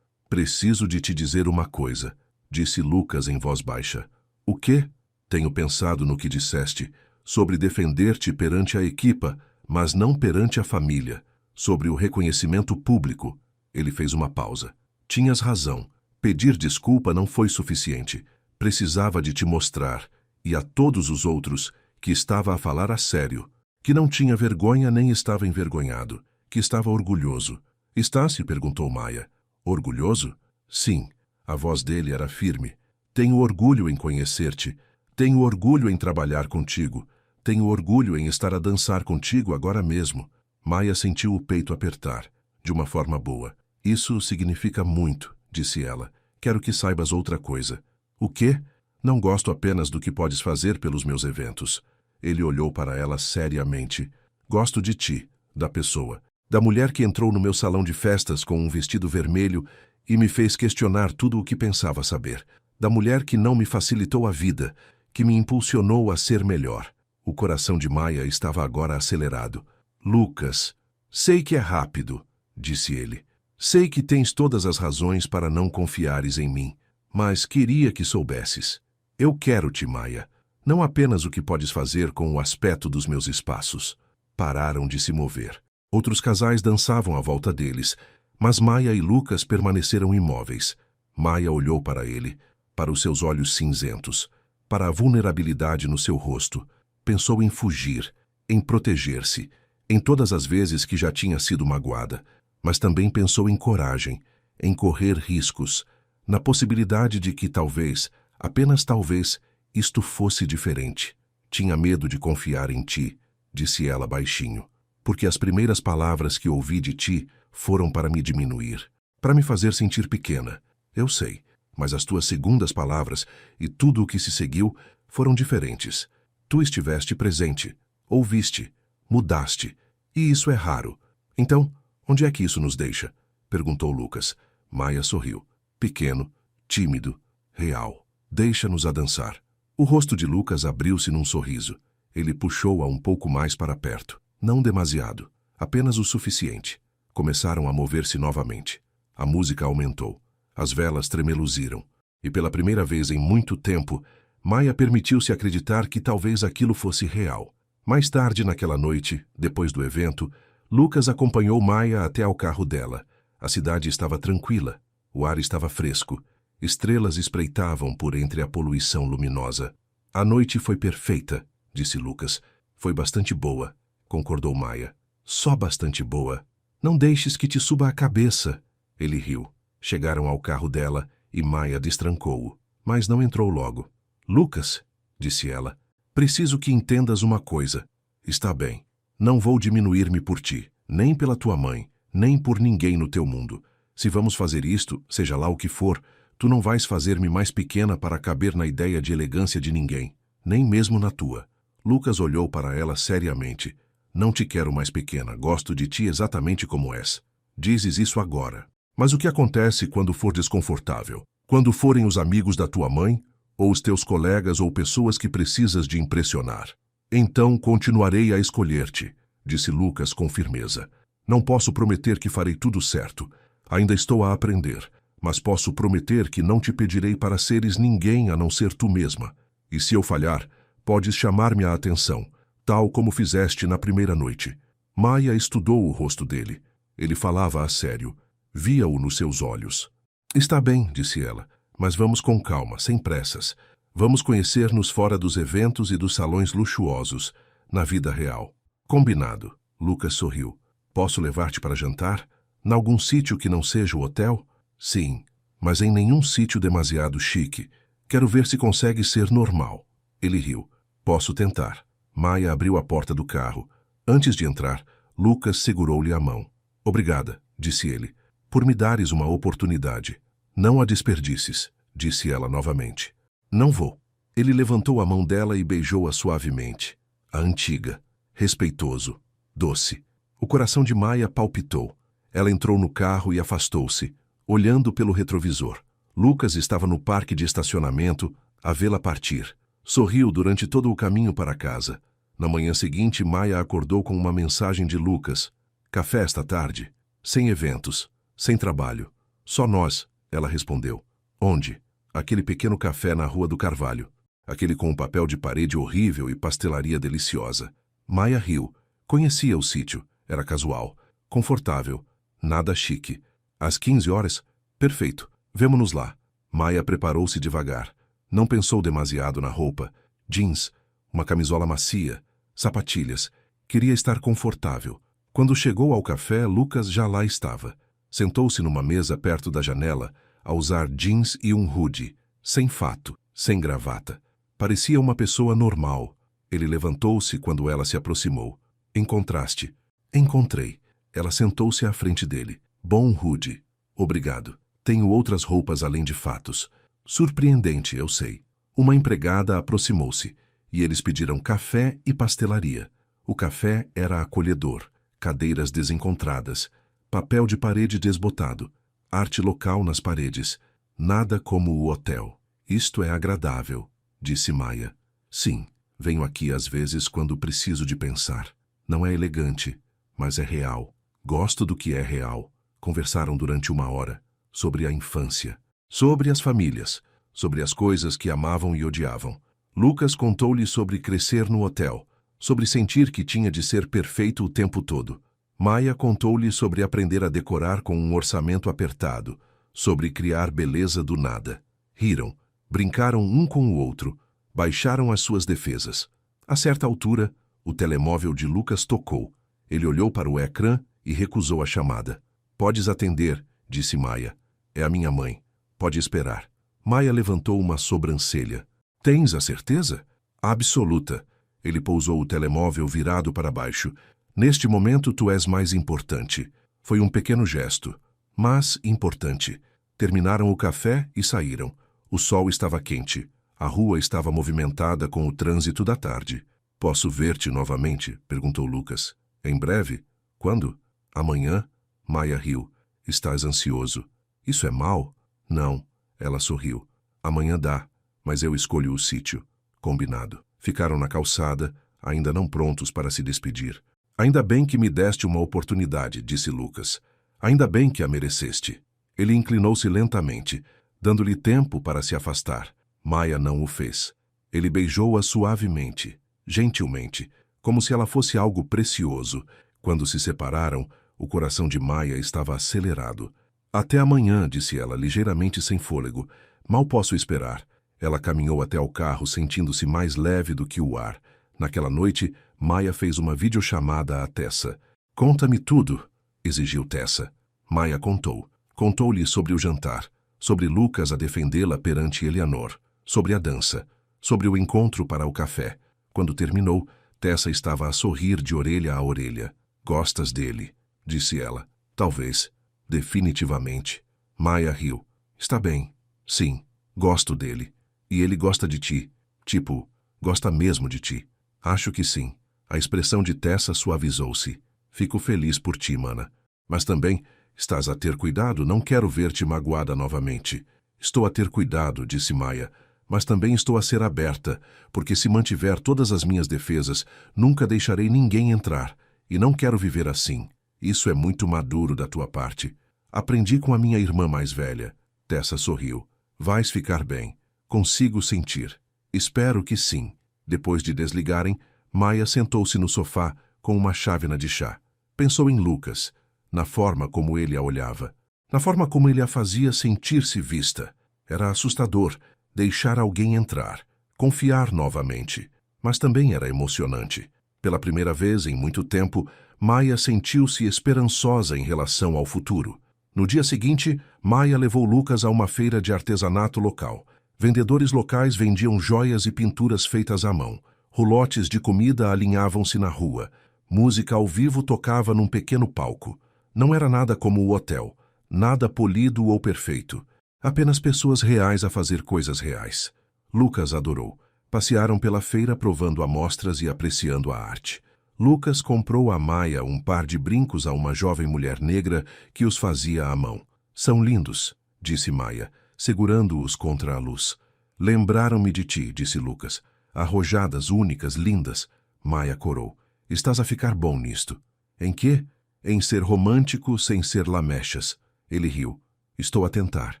A: Preciso de te dizer uma coisa, disse Lucas em voz baixa. O quê? Tenho pensado no que disseste, sobre defender-te perante a equipa, mas não perante a família, sobre o reconhecimento público. Ele fez uma pausa. Tinhas razão. Pedir desculpa não foi suficiente. Precisava de te mostrar, e a todos os outros, que estava a falar a sério, que não tinha vergonha nem estava envergonhado, que estava orgulhoso. Está-se? Perguntou Maia. Orgulhoso? Sim. A voz dele era firme. Tenho orgulho em conhecer-te. Tenho orgulho em trabalhar contigo. Tenho orgulho em estar a dançar contigo agora mesmo. Maia sentiu o peito apertar, de uma forma boa. Isso significa muito, disse ela. Quero que saibas outra coisa. O quê? Não gosto apenas do que podes fazer pelos meus eventos. Ele olhou para ela seriamente. Gosto de ti, da pessoa, da mulher que entrou no meu salão de festas com um vestido vermelho e me fez questionar tudo o que pensava saber, da mulher que não me facilitou a vida, que me impulsionou a ser melhor. O coração de Maia estava agora acelerado. Lucas, sei que é rápido, disse ele. Sei que tens todas as razões para não confiares em mim, mas queria que soubesses. Eu quero-te, Maia. Não apenas o que podes fazer com o aspecto dos meus espaços. Pararam de se mover. Outros casais dançavam à volta deles, mas Maia e Lucas permaneceram imóveis. Maia olhou para ele, para os seus olhos cinzentos, para a vulnerabilidade no seu rosto. Pensou em fugir, em proteger-se, em todas as vezes que já tinha sido magoada, mas também pensou em coragem, em correr riscos, na possibilidade de que talvez, apenas talvez, isto fosse diferente. Tinha medo de confiar em ti, disse ela baixinho, porque as primeiras palavras que ouvi de ti foram para me diminuir, para me fazer sentir pequena. Eu sei, mas as tuas segundas palavras e tudo o que se seguiu foram diferentes. Tu estiveste presente, ouviste, mudaste, e isso é raro. Então, onde é que isso nos deixa? Perguntou Lucas. Maia sorriu. Pequeno, tímido, real. Deixa-nos a dançar. O rosto de Lucas abriu-se num sorriso. Ele puxou-a um pouco mais para perto. Não demasiado, apenas o suficiente. Começaram a mover-se novamente. A música aumentou. As velas tremeluziram. E pela primeira vez em muito tempo, Maia permitiu-se acreditar que talvez aquilo fosse real. Mais tarde naquela noite, depois do evento, Lucas acompanhou Maia até ao carro dela. A cidade estava tranquila, o ar estava fresco, estrelas espreitavam por entre a poluição luminosa. A noite foi perfeita, disse Lucas. Foi bastante boa, concordou Maia. Só bastante boa. Não deixes que te suba a cabeça. Ele riu. Chegaram ao carro dela e Maia destrancou-o, mas não entrou logo. Lucas, disse ela, preciso que entendas uma coisa. Está bem. Não vou diminuir-me por ti, nem pela tua mãe, nem por ninguém no teu mundo. Se vamos fazer isto, seja lá o que for, tu não vais fazer-me mais pequena para caber na ideia de elegância de ninguém, nem mesmo na tua. Lucas olhou para ela seriamente. Não te quero mais pequena, gosto de ti exatamente como és. Dizes isso agora. Mas o que acontece quando for desconfortável? Quando forem os amigos da tua mãe, ou os teus colegas ou pessoas que precisas de impressionar? Então continuarei a escolher-te, disse Lucas com firmeza. Não posso prometer que farei tudo certo. Ainda estou a aprender, mas posso prometer que não te pedirei para seres ninguém a não ser tu mesma. E se eu falhar, podes chamar-me a atenção, tal como fizeste na primeira noite. Maia estudou o rosto dele. Ele falava a sério. Via-o nos seus olhos. Está bem, disse ela, mas vamos com calma, sem pressas. Vamos conhecer-nos fora dos eventos e dos salões luxuosos, na vida real. Combinado. Lucas sorriu. Posso levar-te para jantar? Nalgum sítio que não seja o hotel? Sim, mas em nenhum sítio demasiado chique. Quero ver se consegue ser normal. Ele riu. Posso tentar. Maia abriu a porta do carro. Antes de entrar, Lucas segurou-lhe a mão. Obrigada, disse ele, por me dares uma oportunidade. Não a desperdices, disse ela novamente. Não vou. Ele levantou a mão dela e beijou-a suavemente. A antiga, respeitoso, doce. O coração de Maia palpitou. Ela entrou no carro e afastou-se, olhando pelo retrovisor. Lucas estava no parque de estacionamento, a vê-la partir. Sorriu durante todo o caminho para casa. Na manhã seguinte, Maia acordou com uma mensagem de Lucas. Café esta tarde? Sem eventos, sem trabalho. Só nós, ela respondeu. Onde? Aquele pequeno café na Rua do Carvalho. Aquele com um papel de parede horrível e pastelaria deliciosa. Maia riu. Conhecia o sítio. Era casual, confortável, nada chique. Às 15 horas? Perfeito. Vemo-nos lá. Maia preparou-se devagar. Não pensou demasiado na roupa. Jeans, uma camisola macia, sapatilhas. Queria estar confortável. Quando chegou ao café, Lucas já lá estava. Sentou-se numa mesa perto da janela, a usar jeans e um hoodie, sem fato, sem gravata. Parecia uma pessoa normal. Ele levantou-se quando ela se aproximou. Encontraste? Encontrei. Ela sentou-se à frente dele. Bom hoodie. Obrigado. Tenho outras roupas além de fatos. Surpreendente, eu sei. Uma empregada aproximou-se, e eles pediram café e pastelaria. O café era acolhedor, cadeiras desencontradas, papel de parede desbotado, arte local nas paredes. Nada como o hotel. Isto é agradável, disse Maia. Sim, venho aqui às vezes quando preciso de pensar. Não é elegante, mas é real. Gosto do que é real. Conversaram durante 1 hora. Sobre a infância. Sobre as famílias. Sobre as coisas que amavam e odiavam. Lucas contou-lhe sobre crescer no hotel. Sobre sentir que tinha de ser perfeito o tempo todo. Maia contou-lhe sobre aprender a decorar com um orçamento apertado. Sobre criar beleza do nada. Riram. Brincaram um com o outro. Baixaram as suas defesas. A certa altura, o telemóvel de Lucas tocou. Ele olhou para o ecrã e recusou a chamada. Podes atender, disse Maia. É a minha mãe. Pode esperar. Maia levantou uma sobrancelha. Tens a certeza? Absoluta. Ele pousou o telemóvel virado para baixo. Neste momento tu és mais importante. Foi um pequeno gesto, mas importante. Terminaram o café e saíram. O sol estava quente. A rua estava movimentada com o trânsito da tarde. Posso ver-te novamente? Perguntou Lucas. Em breve? Quando? Amanhã? Maia riu. Estás ansioso. Isso é mal? Não. Ela sorriu. Amanhã dá, mas eu escolho o sítio. Combinado. Ficaram na calçada, ainda não prontos para se despedir. Ainda bem que me deste uma oportunidade, disse Lucas. Ainda bem que a mereceste. Ele inclinou-se lentamente, dando-lhe tempo para se afastar. Maia não o fez. Ele beijou-a suavemente, gentilmente, como se ela fosse algo precioso. Quando se separaram, o coração de Maia estava acelerado. Até amanhã, disse ela, ligeiramente sem fôlego. Mal posso esperar. Ela caminhou até ao carro, sentindo-se mais leve do que o ar. Naquela noite, Maia fez uma videochamada a Tessa. Conta-me tudo, exigiu Tessa. Maia contou. Contou-lhe sobre o jantar, sobre Lucas a defendê-la perante Eleanor, sobre a dança, sobre o encontro para o café. Quando terminou, Tessa estava a sorrir de orelha a orelha. Gostas dele? Disse ela. Talvez. Definitivamente. Maia riu. Está bem. Sim, gosto dele. E ele gosta de ti. Tipo, gosta mesmo de ti. Acho que sim. A expressão de Tessa suavizou-se. Fico feliz por ti, mana. Mas também, estás a ter cuidado, não quero ver-te magoada novamente. Estou a ter cuidado, disse Maia, mas também estou a ser aberta, porque se mantiver todas as minhas defesas, nunca deixarei ninguém entrar, e não quero viver assim. Isso é muito maduro da tua parte. Aprendi com a minha irmã mais velha. Tessa sorriu. Vais ficar bem. Consigo sentir. Espero que sim. Depois de desligarem, Maia sentou-se no sofá com uma chávena de chá. Pensou em Lucas, na forma como ele a olhava, na forma como ele a fazia sentir-se vista. Era assustador deixar alguém entrar, confiar novamente, mas também era emocionante. Pela primeira vez em muito tempo, Maia sentiu-se esperançosa em relação ao futuro. No dia seguinte, Maia levou Lucas a uma feira de artesanato local. Vendedores locais vendiam joias e pinturas feitas à mão. Roulotes de comida alinhavam-se na rua. Música ao vivo tocava num pequeno palco. Não era nada como o hotel, nada polido ou perfeito. Apenas pessoas reais a fazer coisas reais. Lucas adorou. Passearam pela feira provando amostras e apreciando a arte. Lucas comprou a Maia um par de brincos a uma jovem mulher negra que os fazia à mão. São lindos, disse Maia, segurando-os contra a luz. Lembraram-me de ti, disse Lucas. Arrojadas, únicas, lindas. Maia corou. Estás a ficar bom nisto. Em quê? Em ser romântico sem ser lamechas. Ele riu. Estou a tentar.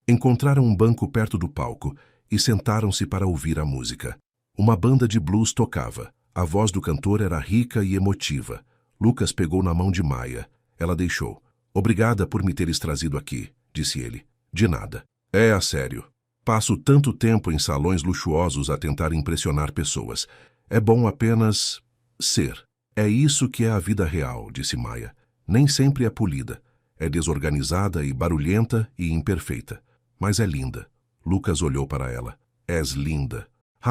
A: Encontraram um banco perto do palco e sentaram-se para ouvir a música. Uma banda de blues tocava. A voz do cantor era rica e emotiva. Lucas pegou na mão de Maia. Ela deixou. Obrigada por me teres trazido aqui, disse ele. De nada. É a sério. Passo tanto tempo em salões luxuosos a tentar impressionar pessoas. É bom apenas ser. É isso que é a vida real, disse Maia. Nem sempre é polida. É desorganizada e barulhenta e imperfeita. Mas é linda. Lucas olhou para ela. És linda.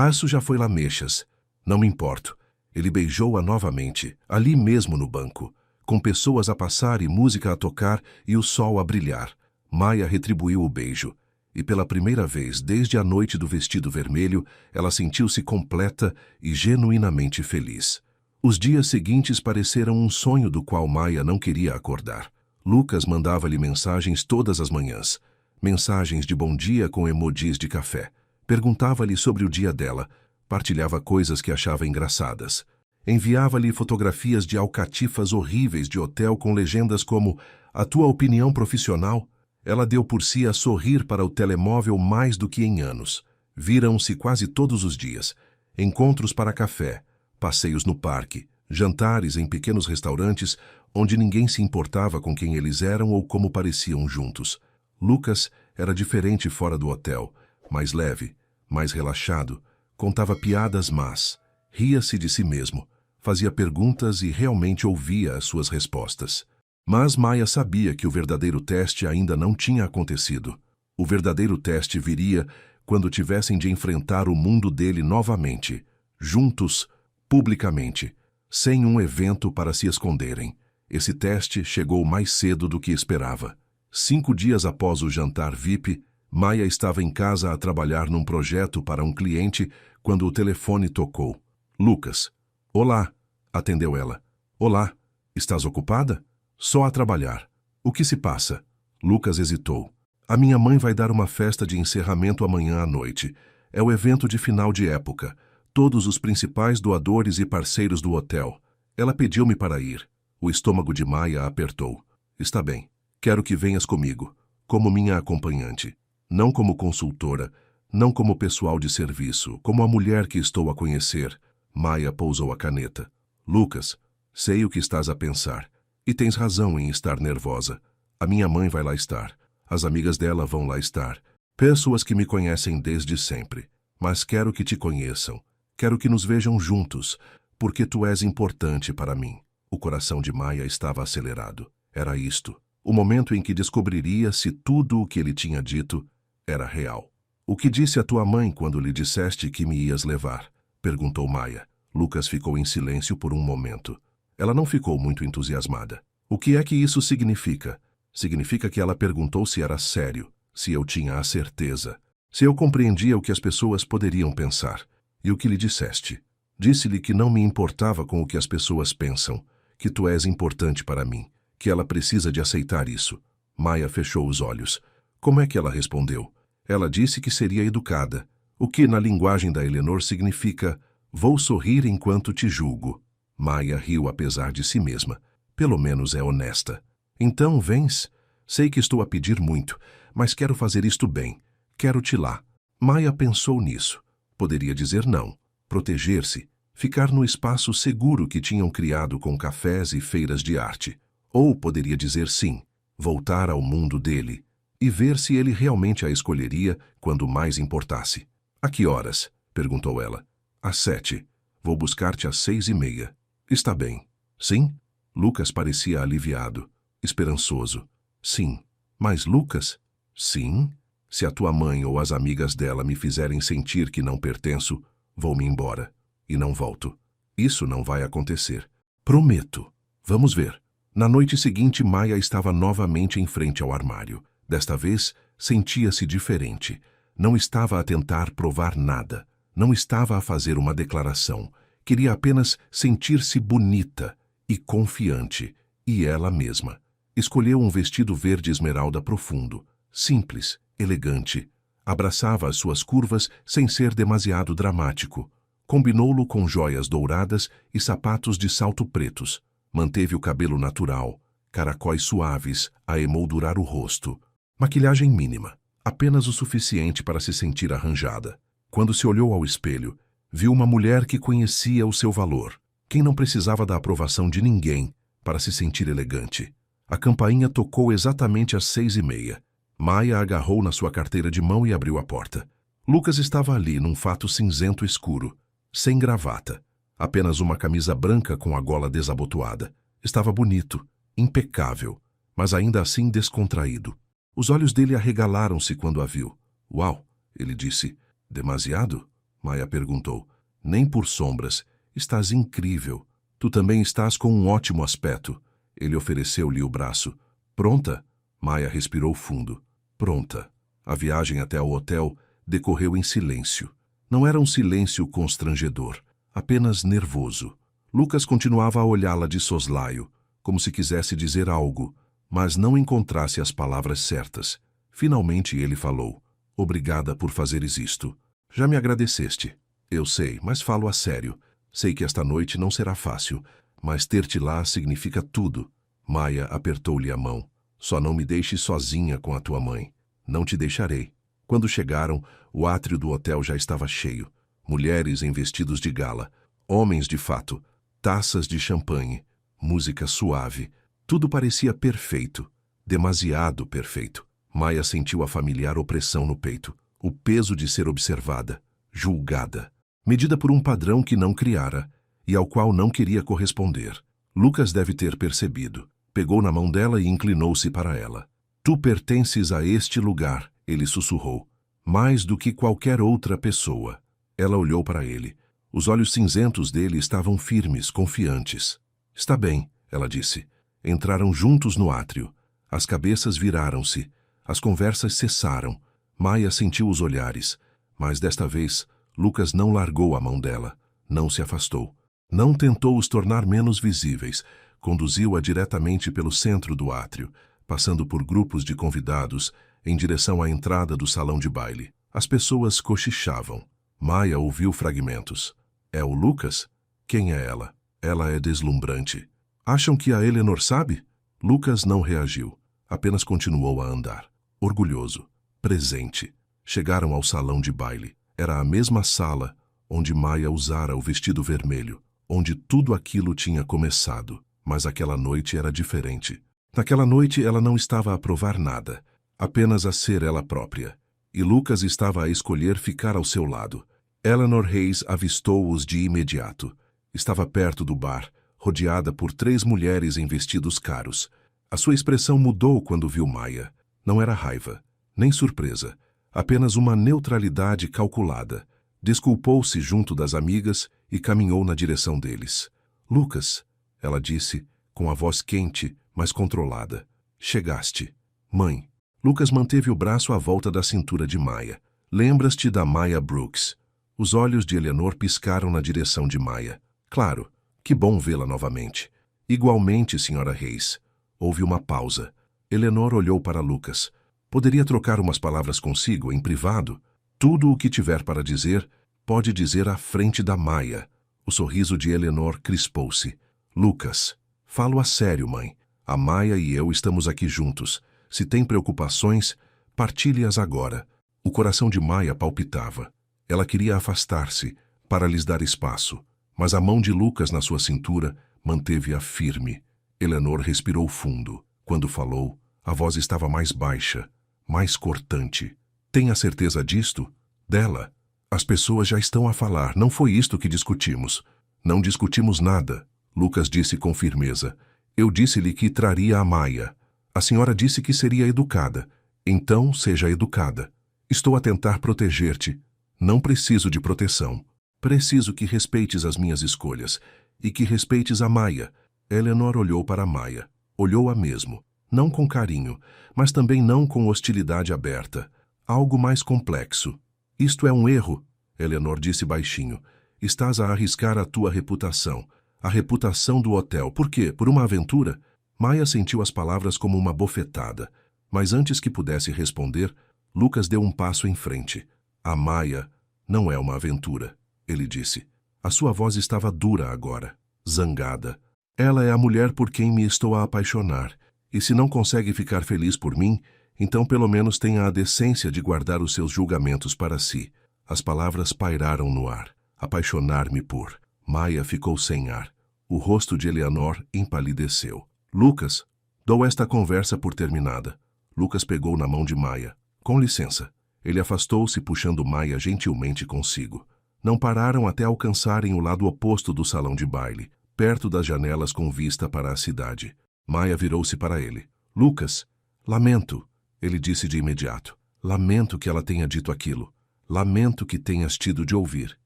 A: Isso já foi lamechas. Não me importo. Ele beijou-a novamente, ali mesmo no banco, com pessoas a passar e música a tocar e o sol a brilhar. Maia retribuiu o beijo. E pela primeira vez desde a noite do vestido vermelho, ela sentiu-se completa e genuinamente feliz. Os dias seguintes pareceram um sonho do qual Maia não queria acordar. Lucas mandava-lhe mensagens todas as manhãs. Mensagens de bom dia com emojis de café. Perguntava-lhe sobre o dia dela. Partilhava coisas que achava engraçadas. Enviava-lhe fotografias de alcatifas horríveis de hotel com legendas como "A tua opinião profissional?". Ela deu por si a sorrir para o telemóvel mais do que em anos. Viram-se quase todos os dias. Encontros para café, passeios no parque, jantares em pequenos restaurantes onde ninguém se importava com quem eles eram ou como pareciam juntos. Lucas era diferente fora do hotel, mais leve, mais relaxado, contava piadas más, ria-se de si mesmo, fazia perguntas e realmente ouvia as suas respostas. Mas Maia sabia que o verdadeiro teste ainda não tinha acontecido. O verdadeiro teste viria quando tivessem de enfrentar o mundo dele novamente, juntos, publicamente, sem um evento para se esconderem. Esse teste chegou mais cedo do que esperava. 5 dias após o jantar VIP, Maia estava em casa a trabalhar num projeto para um cliente quando o telefone tocou. Lucas. Olá, atendeu ela. Olá, estás ocupada? Só a trabalhar. O que se passa? Lucas hesitou. A minha mãe vai dar uma festa de encerramento amanhã à noite. É o evento de final de época. Todos os principais doadores e parceiros do hotel. Ela pediu-me para ir. O estômago de Maia apertou. Está bem. Quero que venhas comigo, como minha acompanhante. Não como consultora, não como pessoal de serviço, como a mulher que estou a conhecer. Maia pousou a caneta. Lucas, sei o que estás a pensar. E tens razão em estar nervosa. A minha mãe vai lá estar. As amigas dela vão lá estar. Pessoas que me conhecem desde sempre. Mas quero que te conheçam. Quero que nos vejam juntos, porque tu és importante para mim. O coração de Maia estava acelerado. Era isto. O momento em que descobriria se tudo o que ele tinha dito era real. O que disse a tua mãe quando lhe disseste que me ias levar? Perguntou Maia. Lucas ficou em silêncio por um momento. Ela não ficou muito entusiasmada. O que é que isso significa? Significa que ela perguntou se era sério, se eu tinha a certeza, se eu compreendia o que as pessoas poderiam pensar. E o que lhe disseste? Disse-lhe que não me importava com o que as pessoas pensam, que tu és importante para mim, que ela precisa de aceitar isso. Maia fechou os olhos. Como é que ela respondeu? Ela disse que seria educada, o que na linguagem da Eleanor significa "vou sorrir enquanto te julgo". Maia riu apesar de si mesma. Pelo menos é honesta. Então, vens? Sei que estou a pedir muito, mas quero fazer isto bem. Quero-te lá. Maia pensou nisso. Poderia dizer não, proteger-se, ficar no espaço seguro que tinham criado com cafés e feiras de arte. Ou poderia dizer sim, voltar ao mundo dele, e ver se ele realmente a escolheria quando mais importasse. A que horas? Perguntou ela. Às 7. Vou buscar-te às 6:30. Está bem. Sim? Lucas parecia aliviado, esperançoso. Sim. Mas Lucas? Sim. Se a tua mãe ou as amigas dela me fizerem sentir que não pertenço, vou-me embora. E não volto. Isso não vai acontecer. Prometo. Vamos ver. Na noite seguinte, Maia estava novamente em frente ao armário. Desta vez, sentia-se diferente. Não estava a tentar provar nada. Não estava a fazer uma declaração. Queria apenas sentir-se bonita e confiante, e ela mesma. Escolheu um vestido verde esmeralda profundo, simples, elegante. Abraçava as suas curvas sem ser demasiado dramático. Combinou-lo com joias douradas e sapatos de salto pretos. Manteve o cabelo natural, caracóis suaves a emoldurar o rosto. Maquilhagem mínima, apenas o suficiente para se sentir arranjada. Quando se olhou ao espelho, viu uma mulher que conhecia o seu valor, quem não precisava da aprovação de ninguém para se sentir elegante. A campainha tocou exatamente às 6:30. Maia agarrou na sua carteira de mão e abriu a porta. Lucas estava ali num fato cinzento escuro, sem gravata, apenas uma camisa branca com a gola desabotoada. Estava bonito, impecável, mas ainda assim descontraído. Os olhos dele arregalaram-se quando a viu. Uau, ele disse. Demasiado? Maia perguntou. Nem por sombras. Estás incrível. Tu também estás com um ótimo aspecto. Ele ofereceu-lhe o braço. Pronta? Maia respirou fundo. Pronta. A viagem até ao hotel decorreu em silêncio. Não era um silêncio constrangedor, apenas nervoso. Lucas continuava a olhá-la de soslaio, como se quisesse dizer algo, mas não encontrasse as palavras certas. Finalmente ele falou: "Obrigada por fazeres isto. Já me agradeceste. Eu sei, mas falo a sério. Sei que esta noite não será fácil, mas ter-te lá significa tudo." Maia apertou-lhe a mão. "Só não me deixes sozinha com a tua mãe." "Não te deixarei." Quando chegaram, o átrio do hotel já estava cheio. Mulheres em vestidos de gala, homens de fato, taças de champanhe, música suave. Tudo parecia perfeito, demasiado perfeito. Maia sentiu a familiar opressão no peito, o peso de ser observada, julgada, medida por um padrão que não criara e ao qual não queria corresponder. Lucas deve ter percebido. Pegou na mão dela e inclinou-se para ela. "Tu pertences a este lugar", ele sussurrou, "mais do que qualquer outra pessoa." Ela olhou para ele. Os olhos cinzentos dele estavam firmes, confiantes. "Está bem", ela disse. Entraram juntos no átrio. As cabeças viraram-se. As conversas cessaram. Maia sentiu os olhares, mas desta vez Lucas não largou a mão dela. Não se afastou. Não tentou os tornar menos visíveis. Conduziu-a diretamente pelo centro do átrio, passando por grupos de convidados, em direção à entrada do salão de baile. As pessoas cochichavam. Maia ouviu fragmentos. "É o Lucas? Quem é ela? Ela é deslumbrante. Acham que a Eleanor sabe?" Lucas não reagiu. Apenas continuou a andar. Orgulhoso. Presente. Chegaram ao salão de baile. Era a mesma sala onde Maia usara o vestido vermelho, onde tudo aquilo tinha começado. Mas aquela noite era diferente. Naquela noite ela não estava a provar nada, apenas a ser ela própria. E Lucas estava a escolher ficar ao seu lado. Eleanor Hayes avistou-os de imediato. Estava perto do bar, rodeada por 3 mulheres em vestidos caros. A sua expressão mudou quando viu Maia. Não era raiva, nem surpresa, apenas uma neutralidade calculada. Desculpou-se junto das amigas e caminhou na direção deles. "Lucas", ela disse, com a voz quente, mas controlada. "Chegaste. Mãe." Lucas manteve o braço à volta da cintura de Maia. "Lembras-te da Maya Brooks?" Os olhos de Eleanor piscaram na direção de Maia. "Claro. Que bom vê-la novamente." "Igualmente, Sra. Hayes." Houve uma pausa. Eleanor olhou para Lucas. "Poderia trocar umas palavras consigo, em privado? Tudo o que tiver para dizer, pode dizer à frente da Maia." O sorriso de Eleanor crispou-se. "Lucas, falo a sério, mãe. A Maia e eu estamos aqui juntos. Se tem preocupações, partilhe-as agora." O coração de Maia palpitava. Ela queria afastar-se, para lhes dar espaço, mas a mão de Lucas na sua cintura manteve-a firme. Eleanor respirou fundo. Quando falou, a voz estava mais baixa, mais cortante. "Tenha certeza disto? Dela? As pessoas já estão a falar, não foi isto que discutimos." "Não discutimos nada", Lucas disse com firmeza. "Eu disse-lhe que traria a Maia. A senhora disse que seria educada. Então, seja educada. Estou a tentar proteger-te. Não preciso de proteção. Preciso que respeites as minhas escolhas e que respeites a Maia." Eleanor olhou para a Maia. Olhou-a mesmo. Não com carinho, mas também não com hostilidade aberta. Algo mais complexo. "Isto é um erro", Eleanor disse baixinho. "Estás a arriscar a tua reputação. A reputação do hotel. Por quê? Por uma aventura?" Maia sentiu as palavras como uma bofetada. Mas antes que pudesse responder, Lucas deu um passo em frente. "A Maia não é uma aventura", ele disse. A sua voz estava dura agora, zangada. "Ela é a mulher por quem me estou a apaixonar. E se não consegue ficar feliz por mim, então pelo menos tenha a decência de guardar os seus julgamentos para si." As palavras pairaram no ar. "Apaixonar-me por..." Maia ficou sem ar. O rosto de Eleanor empalideceu. "Lucas, dou esta conversa por terminada." Lucas pegou na mão de Maia. "Com licença." Ele afastou-se, puxando Maia gentilmente consigo. Não pararam até alcançarem o lado oposto do salão de baile, perto das janelas com vista para a cidade. Maia virou-se para ele. "Lucas, lamento", ele disse de imediato. "Lamento que ela tenha dito aquilo. Lamento que tenhas tido de ouvir.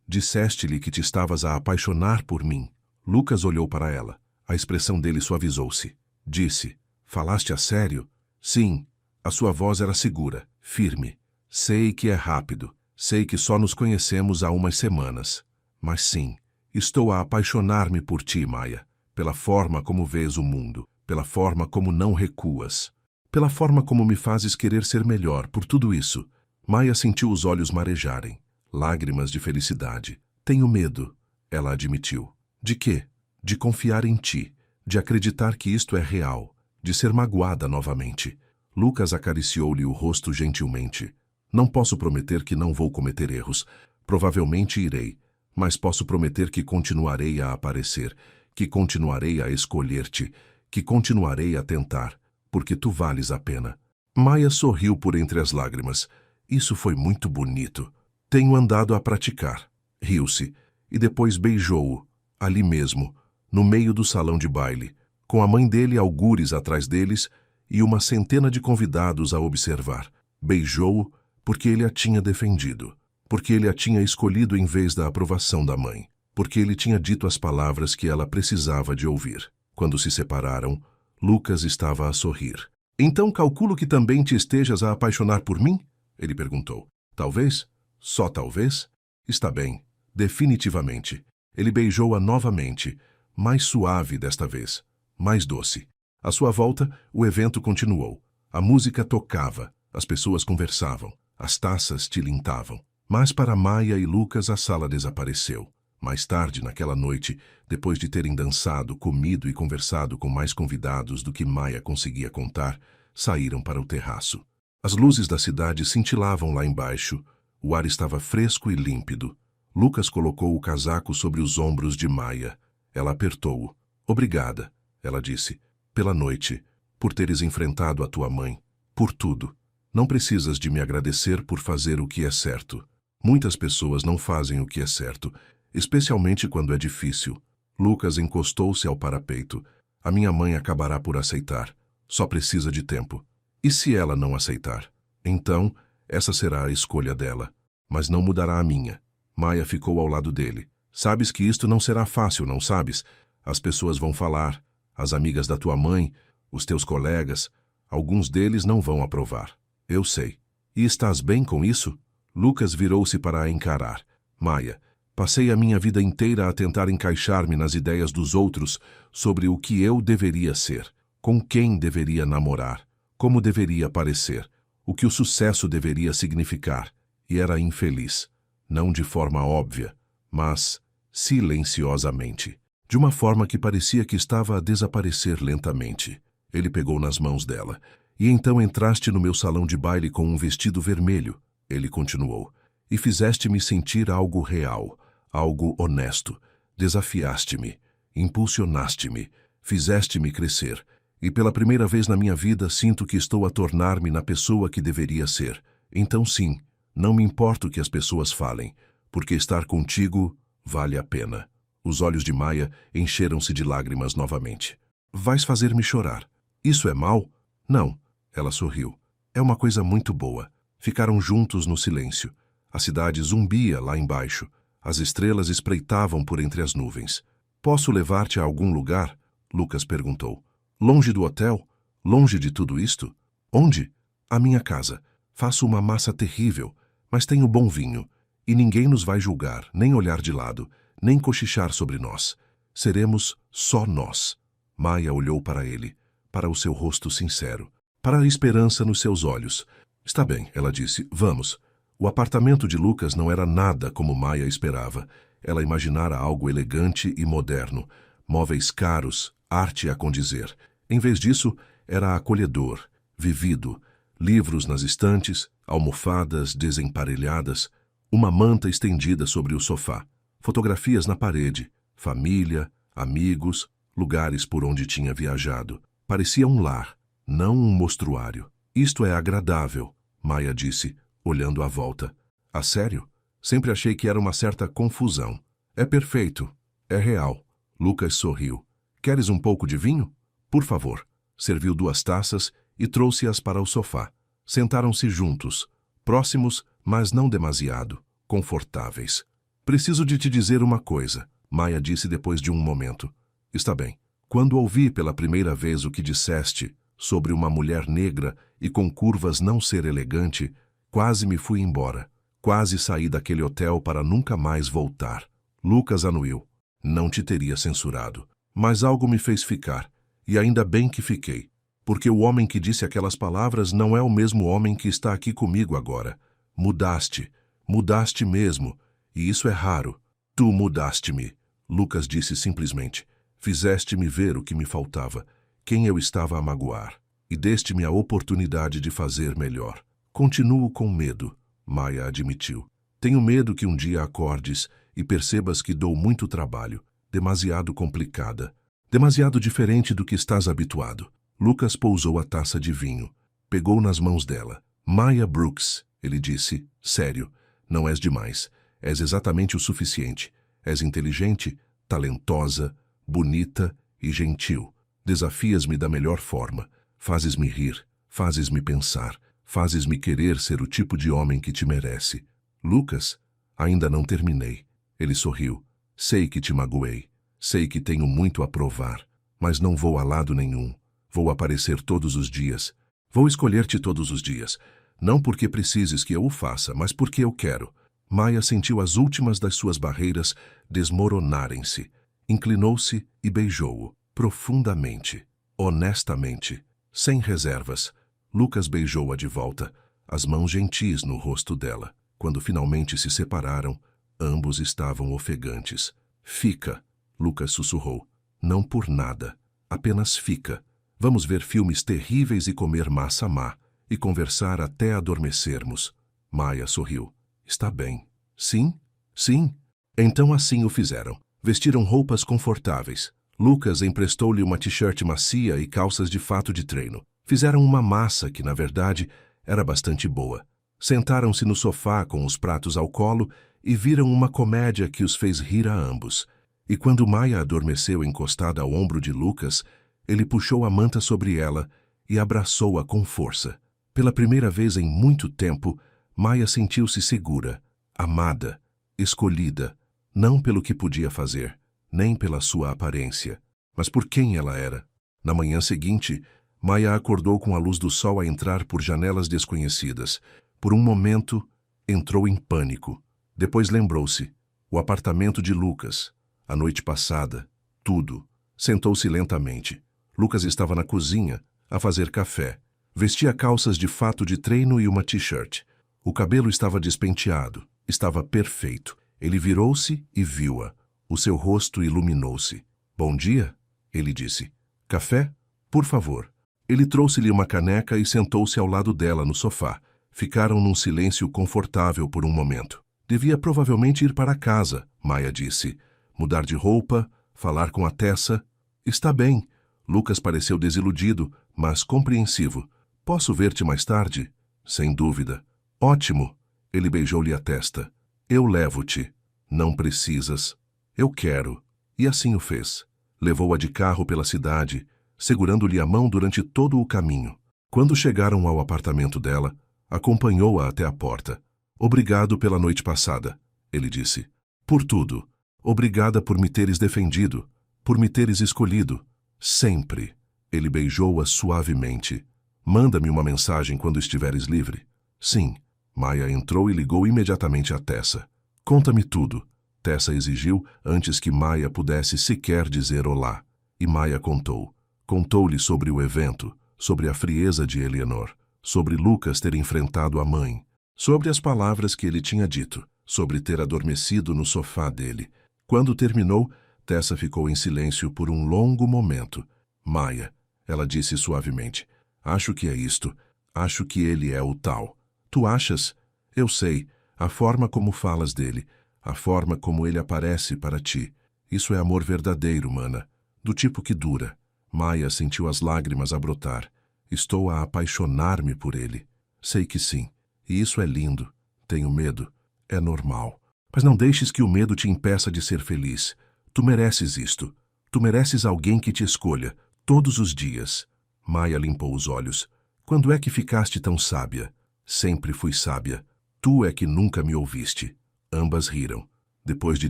A: Disseste-lhe que te estavas a apaixonar por mim." Lucas olhou para ela. A expressão dele suavizou-se. Disse: "Falaste a sério?" "Sim." A sua voz era segura, firme. "Sei que é rápido. Sei que só nos conhecemos há umas semanas. Mas sim, Estou a apaixonar-me por ti, Maia, pela forma como vês o mundo, pela forma como não recuas, pela forma como me fazes querer ser melhor, por tudo isso. Maia sentiu os olhos marejarem, lágrimas de felicidade. Tenho medo, ela admitiu. De quê? De confiar em ti, de acreditar que isto é real, de ser magoada novamente. Lucas acariciou-lhe o rosto gentilmente. Não posso prometer que não vou cometer erros. Provavelmente irei, mas posso prometer que continuarei a aparecer, que continuarei a escolher-te, que continuarei a tentar, porque tu vales a pena. Maia sorriu por entre as lágrimas. Isso foi muito bonito. Tenho andado a praticar. Riu-se, e depois beijou-o, ali mesmo, no meio do salão de baile, com a mãe dele algures atrás deles e uma centena de convidados a observar. Beijou-o porque ele a tinha defendido, porque ele a tinha escolhido em vez da aprovação da mãe, porque ele tinha dito as palavras que ela precisava de ouvir. Quando se separaram, Lucas estava a sorrir. Então calculo que também te estejas a apaixonar por mim? Ele perguntou. Talvez? Só talvez? Está bem, definitivamente. Ele beijou-a novamente, mais suave desta vez, mais doce. À sua volta, o evento continuou. A música tocava, as pessoas conversavam, as taças tilintavam. Mas para Maia e Lucas a sala desapareceu. Mais tarde, naquela noite, depois de terem dançado, comido e conversado com mais convidados do que Maia conseguia contar, saíram para o terraço. As luzes da cidade cintilavam lá embaixo. O ar estava fresco e límpido. Lucas colocou o casaco sobre os ombros de Maia. Ela apertou-o. Obrigada, ela disse, pela noite, por teres enfrentado a tua mãe, por tudo. Não precisas de me agradecer por fazer o que é certo. Muitas pessoas não fazem o que é certo, especialmente quando é difícil. Lucas encostou-se ao parapeito. A minha mãe acabará por aceitar. Só precisa de tempo. E se ela não aceitar? Então, essa será a escolha dela. Mas não mudará a minha. Maia ficou ao lado dele. Sabes que isto não será fácil, não sabes? As pessoas vão falar. As amigas da tua mãe, os teus colegas, alguns deles não vão aprovar. Eu sei. E estás bem com isso? Lucas virou-se para a encarar. Maia, passei a minha vida inteira a tentar encaixar-me nas ideias dos outros sobre o que eu deveria ser, com quem deveria namorar, como deveria parecer, o que o sucesso deveria significar, e era infeliz. Não de forma óbvia, mas silenciosamente, de uma forma que parecia que estava a desaparecer lentamente. Ele pegou nas mãos dela. E então entraste no meu salão de baile com um vestido vermelho, ele continuou, e fizeste-me sentir algo real, algo honesto. Desafiaste-me, impulsionaste-me, fizeste-me crescer, e pela primeira vez na minha vida sinto que estou a tornar-me na pessoa que deveria ser. Então sim, não me importa o que as pessoas falem, porque estar contigo vale a pena. Os olhos de Maia encheram-se de lágrimas novamente. Vais fazer-me chorar. Isso é mal? Não. Ela sorriu. É uma coisa muito boa. Ficaram juntos no silêncio. A cidade zumbia lá embaixo. As estrelas espreitavam por entre as nuvens. Posso levar-te a algum lugar? Lucas perguntou. Longe do hotel? Longe de tudo isto? Onde? A minha casa. Faço uma massa terrível, mas tenho bom vinho. E ninguém nos vai julgar, nem olhar de lado, nem cochichar sobre nós. Seremos só nós. Maia olhou para ele, para o seu rosto sincero, para a esperança nos seus olhos. Está bem, ela disse, vamos. O apartamento de Lucas não era nada como Maia esperava. Ela imaginara algo elegante e moderno, móveis caros, arte a condizer. Em vez disso, era acolhedor, vivido, livros nas estantes, almofadas desemparelhadas, uma manta estendida sobre o sofá, fotografias na parede, família, amigos, lugares por onde tinha viajado. Parecia um lar, não um mostruário. Isto é agradável, Maia disse, olhando à volta. A sério? Sempre achei que era uma certa confusão. É perfeito. É real. Lucas sorriu. Queres um pouco de vinho? Por favor. Serviu 2 taças e trouxe-as para o sofá. Sentaram-se juntos, próximos, mas não demasiado, confortáveis. Preciso de te dizer uma coisa, Maia disse depois de um momento. Está bem. Quando ouvi pela primeira vez o que disseste sobre uma mulher negra e com curvas não ser elegante, quase me fui embora. Quase saí daquele hotel para nunca mais voltar. Lucas anuiu. não te teria censurado. Mas algo me fez ficar, e ainda bem que fiquei, porque o homem que disse aquelas palavras não é o mesmo homem que está aqui comigo agora. Mudaste mesmo, e isso é raro. Tu mudaste-me, Lucas disse simplesmente. Fizeste-me ver o que me faltava, quem eu estava a magoar, e deste-me a oportunidade de fazer melhor. Continuo com medo, Maya admitiu. Tenho medo que um dia acordes e percebas que dou muito trabalho, demasiado complicada, demasiado diferente do que estás habituado. Lucas pousou a taça de vinho, pegou nas mãos dela. Maya Brooks, ele disse, sério, não és demais, és exatamente o suficiente. És inteligente, talentosa, bonita e gentil. Desafias-me da melhor forma, fazes-me rir, fazes-me pensar, fazes-me querer ser o tipo de homem que te merece. Lucas, ainda não terminei. Ele sorriu. Sei que te magoei, sei que tenho muito a provar, mas não vou a lado nenhum. Vou aparecer todos os dias. Vou escolher-te todos os dias. Não porque precises que eu o faça, mas porque eu quero. Maya sentiu as últimas das suas barreiras desmoronarem-se. Inclinou-se e beijou-o, profundamente, honestamente, sem reservas. Lucas beijou-a de volta, as mãos gentis no rosto dela. Quando finalmente se separaram, ambos estavam ofegantes. Fica, Lucas sussurrou. Não por nada, apenas fica. Vamos ver filmes terríveis e comer massa má, e conversar até adormecermos. Maya sorriu. Está bem. Sim? Sim. Então assim o fizeram. Vestiram roupas confortáveis. Lucas emprestou-lhe uma t-shirt macia e calças de fato de treino. Fizeram uma massa que, na verdade, era bastante boa. Sentaram-se no sofá com os pratos ao colo e viram uma comédia que os fez rir a ambos. E quando Maya adormeceu encostada ao ombro de Lucas, ele puxou a manta sobre ela e abraçou-a com força. Pela primeira vez em muito tempo, Maya sentiu-se segura, amada, escolhida, não pelo que podia fazer, nem pela sua aparência, mas por quem ela era. Na manhã seguinte, Maya acordou com a luz do sol a entrar por janelas desconhecidas. Por um momento, entrou em pânico. Depois lembrou-se. O apartamento de Lucas. A noite passada. Tudo. Sentou-se lentamente. Lucas estava na cozinha, a fazer café. Vestia calças de fato de treino e uma t-shirt. O cabelo estava despenteado. Estava perfeito. Ele virou-se e viu-a. O seu rosto iluminou-se. Bom dia, ele disse. Café? Por favor. Ele trouxe-lhe uma caneca e sentou-se ao lado dela no sofá. Ficaram num silêncio confortável por um momento. Devia provavelmente ir para casa, Maya disse. Mudar de roupa, falar com a Tessa. Está bem. Lucas pareceu desiludido, mas compreensivo. Posso ver-te mais tarde? Sem dúvida. Ótimo. Ele beijou-lhe a testa. Eu levo-te. Não precisas. Eu quero. E assim o fez. Levou-a de carro pela cidade, segurando-lhe a mão durante todo o caminho. Quando chegaram ao apartamento dela, acompanhou-a até a porta. Obrigado pela noite passada, ele disse. Por tudo. Obrigada por me teres defendido, por me teres escolhido. Sempre. Ele beijou-a suavemente. Manda-me uma mensagem quando estiveres livre. Sim. Maya entrou e ligou imediatamente a Tessa. Conta-me tudo. Tessa exigiu antes que Maya pudesse sequer dizer olá. E Maya contou. Contou-lhe sobre o evento, sobre a frieza de Eleanor, sobre Lucas ter enfrentado a mãe, sobre as palavras que ele tinha dito, sobre ter adormecido no sofá dele. Quando terminou, Tessa ficou em silêncio por um longo momento. Maya, ela disse suavemente, acho que é isto. Acho que ele é o tal. Tu achas? Eu sei. A forma como falas dele, a forma como ele aparece para ti. Isso é amor verdadeiro, mana. Do tipo que dura. Maya sentiu as lágrimas a brotar. Estou a apaixonar-me por ele. Sei que sim. E isso é lindo. Tenho medo. É normal. Mas não deixes que o medo te impeça de ser feliz. Tu mereces isto. Tu mereces alguém que te escolha, todos os dias. Maya limpou os olhos. Quando é que ficaste tão sábia? Sempre fui sábia. Tu é que nunca me ouviste. Ambas riram. Depois de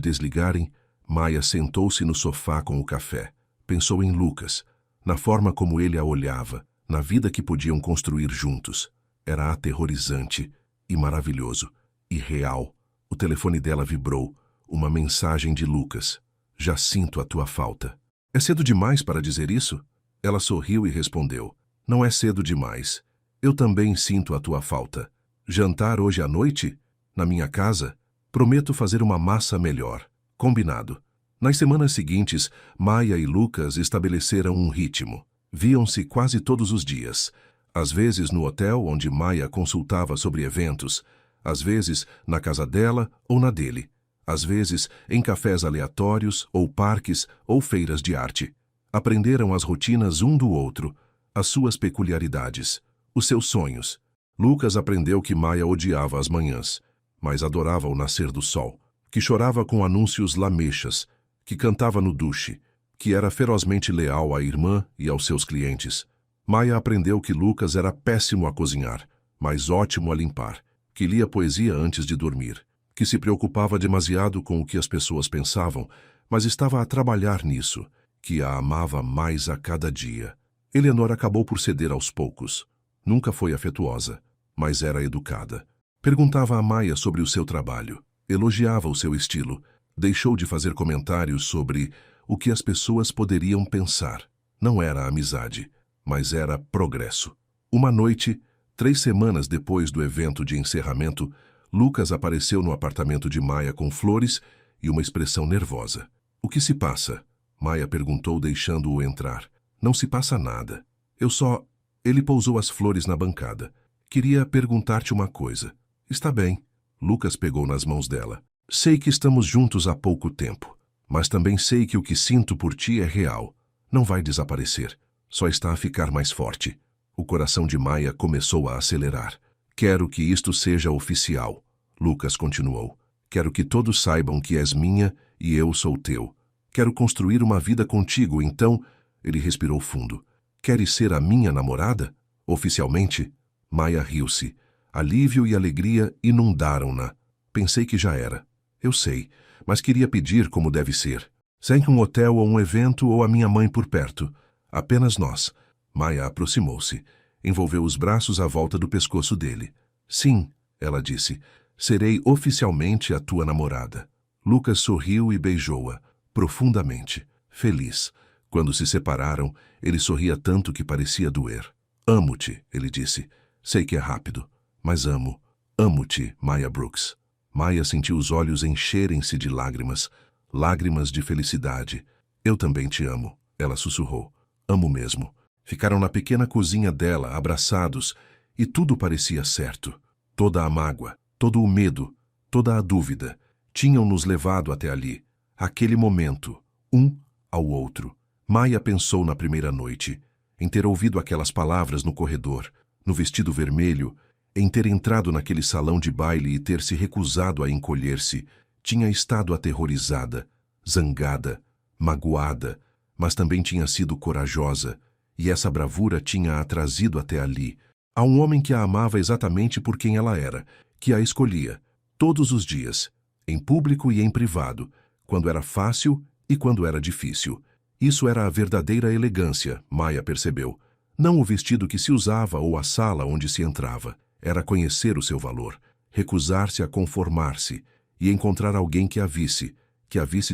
A: desligarem, Maya sentou-se no sofá com o café. Pensou em Lucas, na forma como ele a olhava, na vida que podiam construir juntos. Era aterrorizante e maravilhoso, e real. O telefone dela vibrou, uma mensagem de Lucas. Já sinto a tua falta. É cedo demais para dizer isso? Ela sorriu e respondeu. Não é cedo demais. Eu também sinto a tua falta. Jantar hoje à noite? Na minha casa? Prometo fazer uma massa melhor. Combinado. Nas semanas seguintes, Maia e Lucas estabeleceram um ritmo. Viam-se quase todos os dias. Às vezes no hotel onde Maia consultava sobre eventos, às vezes na casa dela ou na dele, às vezes em cafés aleatórios ou parques ou feiras de arte. Aprenderam as rotinas um do outro, as suas peculiaridades, os seus sonhos. Lucas aprendeu que Maia odiava as manhãs, mas adorava o nascer do sol, que chorava com anúncios lamechas, que cantava no duche, que era ferozmente leal à irmã e aos seus clientes. Maia aprendeu que Lucas era péssimo a cozinhar, mas ótimo a limpar, que lia poesia antes de dormir, que se preocupava demasiado com o que as pessoas pensavam, mas estava a trabalhar nisso, que a amava mais a cada dia. Eleanor acabou por ceder aos poucos. Nunca foi afetuosa, mas era educada. Perguntava a Maia sobre o seu trabalho, elogiava o seu estilo, deixou de fazer comentários sobre o que as pessoas poderiam pensar. Não era amizade, mas era progresso. Uma noite, 3 semanas depois do evento de encerramento, Lucas apareceu no apartamento de Maia com flores e uma expressão nervosa. O que se passa? Maia perguntou, deixando-o entrar. Não se passa nada. Eu só... Ele pousou as flores na bancada. Queria perguntar-te uma coisa. Está bem. Lucas pegou nas mãos dela. Sei que estamos juntos há pouco tempo, mas também sei que o que sinto por ti é real. Não vai desaparecer. Só está a ficar mais forte. O coração de Maia começou a acelerar. Quero que isto seja oficial. Lucas continuou. Quero que todos saibam que és minha e eu sou teu. Quero construir uma vida contigo, então... Ele respirou fundo. Queres ser a minha namorada? Oficialmente? Maia riu-se. Alívio e alegria inundaram-na. Pensei que já era. Eu sei, mas queria pedir como deve ser. Sem um hotel ou um evento ou a minha mãe por perto. Apenas nós. Maia aproximou-se. Envolveu os braços à volta do pescoço dele. Sim, ela disse. Serei oficialmente a tua namorada. Lucas sorriu e beijou-a, profundamente, feliz. Quando se separaram, ele sorria tanto que parecia doer. Amo-te, ele disse. Sei que é rápido, mas amo. Amo-te, Maia Brooks. Maia sentiu os olhos encherem-se de lágrimas, lágrimas de felicidade. Eu também te amo, ela sussurrou. Amo mesmo. Ficaram na pequena cozinha dela, abraçados, e tudo parecia certo. Toda a mágoa, todo o medo, toda a dúvida, tinham nos levado até ali, aquele momento, um ao outro. Maia pensou na primeira noite, em ter ouvido aquelas palavras no corredor, no vestido vermelho, em ter entrado naquele salão de baile e ter se recusado a encolher-se. Tinha estado aterrorizada, zangada, magoada, mas também tinha sido corajosa, e essa bravura tinha a trazido até ali, a um homem que a amava exatamente por quem ela era, que a escolhia, todos os dias, em público e em privado, quando era fácil e quando era difícil. Isso era a verdadeira elegância, Maia percebeu. Não o vestido que se usava ou a sala onde se entrava. Era conhecer o seu valor, recusar-se a conformar-se e encontrar alguém que a visse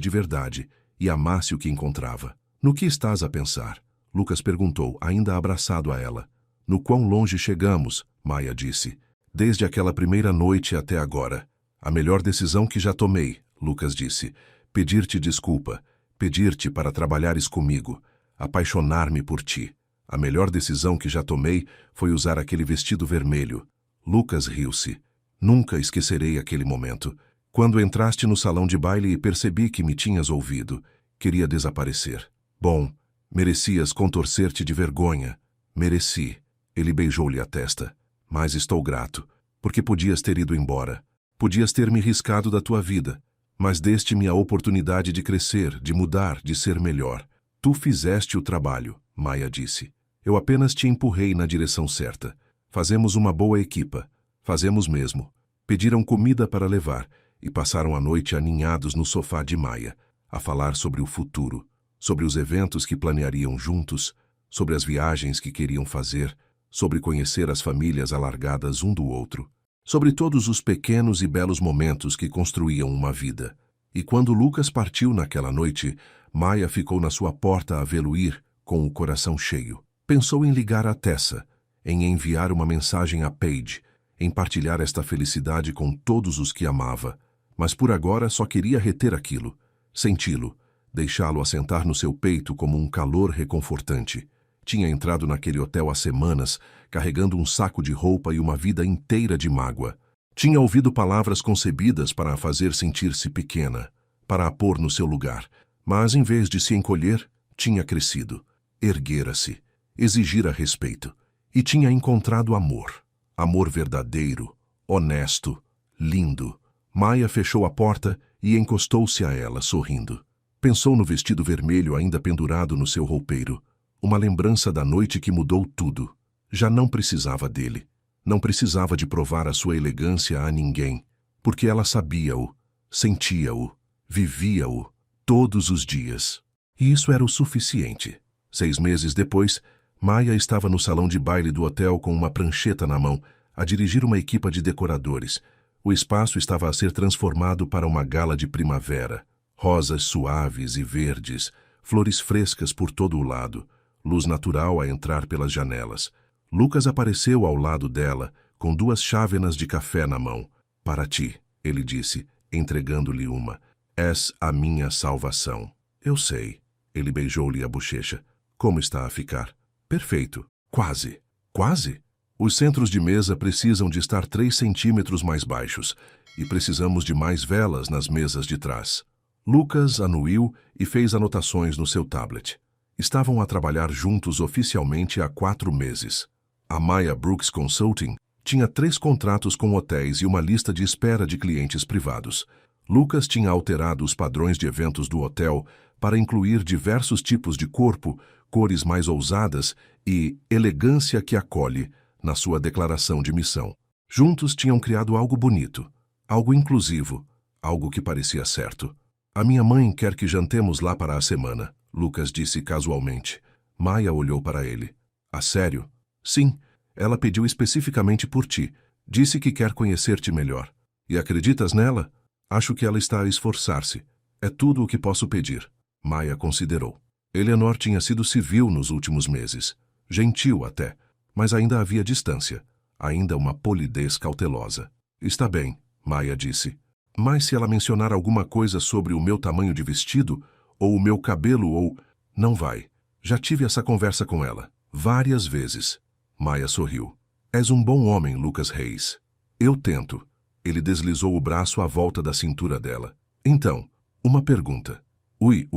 A: de verdade e amasse o que encontrava. No que estás a pensar? Lucas perguntou, ainda abraçado a ela. No quão longe chegamos, Maia disse. Desde aquela primeira noite até agora. A melhor decisão que já tomei, Lucas disse. Pedir-te desculpa. Pedir-te para trabalhares comigo, apaixonar-me por ti. A melhor decisão que já tomei foi usar aquele vestido vermelho. Lucas riu-se. Nunca esquecerei aquele momento. Quando entraste no salão de baile e percebi que me tinhas ouvido, queria desaparecer. Bom, merecias contorcer-te de vergonha. Mereci. Ele beijou-lhe a testa. Mas estou grato, porque podias ter ido embora. Podias ter me riscado da tua vida. Mas deste-me a oportunidade de crescer, de mudar, de ser melhor. Tu fizeste o trabalho, Maia disse. Eu apenas te empurrei na direção certa. Fazemos uma boa equipa. Fazemos mesmo. Pediram comida para levar e passaram a noite aninhados no sofá de Maia, a falar sobre o futuro, sobre os eventos que planeariam juntos, sobre as viagens que queriam fazer, sobre conhecer as famílias alargadas um do outro, sobre todos os pequenos e belos momentos que construíam uma vida. E quando Lucas partiu naquela noite, Maia ficou na sua porta a vê-lo ir, com o coração cheio. Pensou em ligar a Tessa, em enviar uma mensagem a Paige, em partilhar esta felicidade com todos os que amava, mas por agora só queria reter aquilo, senti-lo, deixá-lo assentar no seu peito como um calor reconfortante. Tinha entrado naquele hotel há semanas, carregando um saco de roupa e uma vida inteira de mágoa. Tinha ouvido palavras concebidas para a fazer sentir-se pequena, para a pôr no seu lugar, mas em vez de se encolher, tinha crescido, erguera-se, exigira respeito, e tinha encontrado amor. Amor verdadeiro, honesto, lindo. Maia fechou a porta e encostou-se a ela, sorrindo. Pensou no vestido vermelho ainda pendurado no seu roupeiro, uma lembrança da noite que mudou tudo. Já não precisava dele. Não precisava de provar a sua elegância a ninguém, porque ela sabia-o, sentia-o, vivia-o, todos os dias. E isso era o suficiente. 6 meses depois, Maia estava no salão de baile do hotel com uma prancheta na mão, a dirigir uma equipa de decoradores. O espaço estava a ser transformado para uma gala de primavera. Rosas suaves e verdes, flores frescas por todo o lado, luz natural a entrar pelas janelas. Lucas apareceu ao lado dela, com 2 chávenas de café na mão. Para ti, ele disse, entregando-lhe uma. És a minha salvação. Eu sei. Ele beijou-lhe a bochecha. Como está a ficar? Perfeito. Quase. Quase? Os centros de mesa precisam de estar 3 centímetros mais baixos, e precisamos de mais velas nas mesas de trás. Lucas anuiu e fez anotações no seu tablet. Estavam a trabalhar juntos oficialmente há 4 meses. A Maia Brooks Consulting tinha 3 contratos com hotéis e uma lista de espera de clientes privados. Lucas tinha alterado os padrões de eventos do hotel para incluir diversos tipos de corpo, cores mais ousadas e elegância que acolhe na sua declaração de missão. Juntos tinham criado algo bonito, algo inclusivo, algo que parecia certo. A minha mãe quer que jantemos lá para a semana, Lucas disse casualmente. Maia olhou para ele. A sério? Sim, ela pediu especificamente por ti. Disse que quer conhecer-te melhor. E acreditas nela? Acho que ela está a esforçar-se. É tudo o que posso pedir. Maia considerou. Eleanor tinha sido civil nos últimos meses. Gentil até, mas ainda havia distância. Ainda uma polidez cautelosa. Está bem, Maia disse. Mas se ela mencionar alguma coisa sobre o meu tamanho de vestido, ou o meu cabelo, ou... Não vai. Já tive essa conversa com ela. Várias vezes. Maia sorriu. És um bom homem, Lucas Reis. Eu tento. Ele deslizou o braço à volta da cintura dela. Então, uma pergunta. Ui.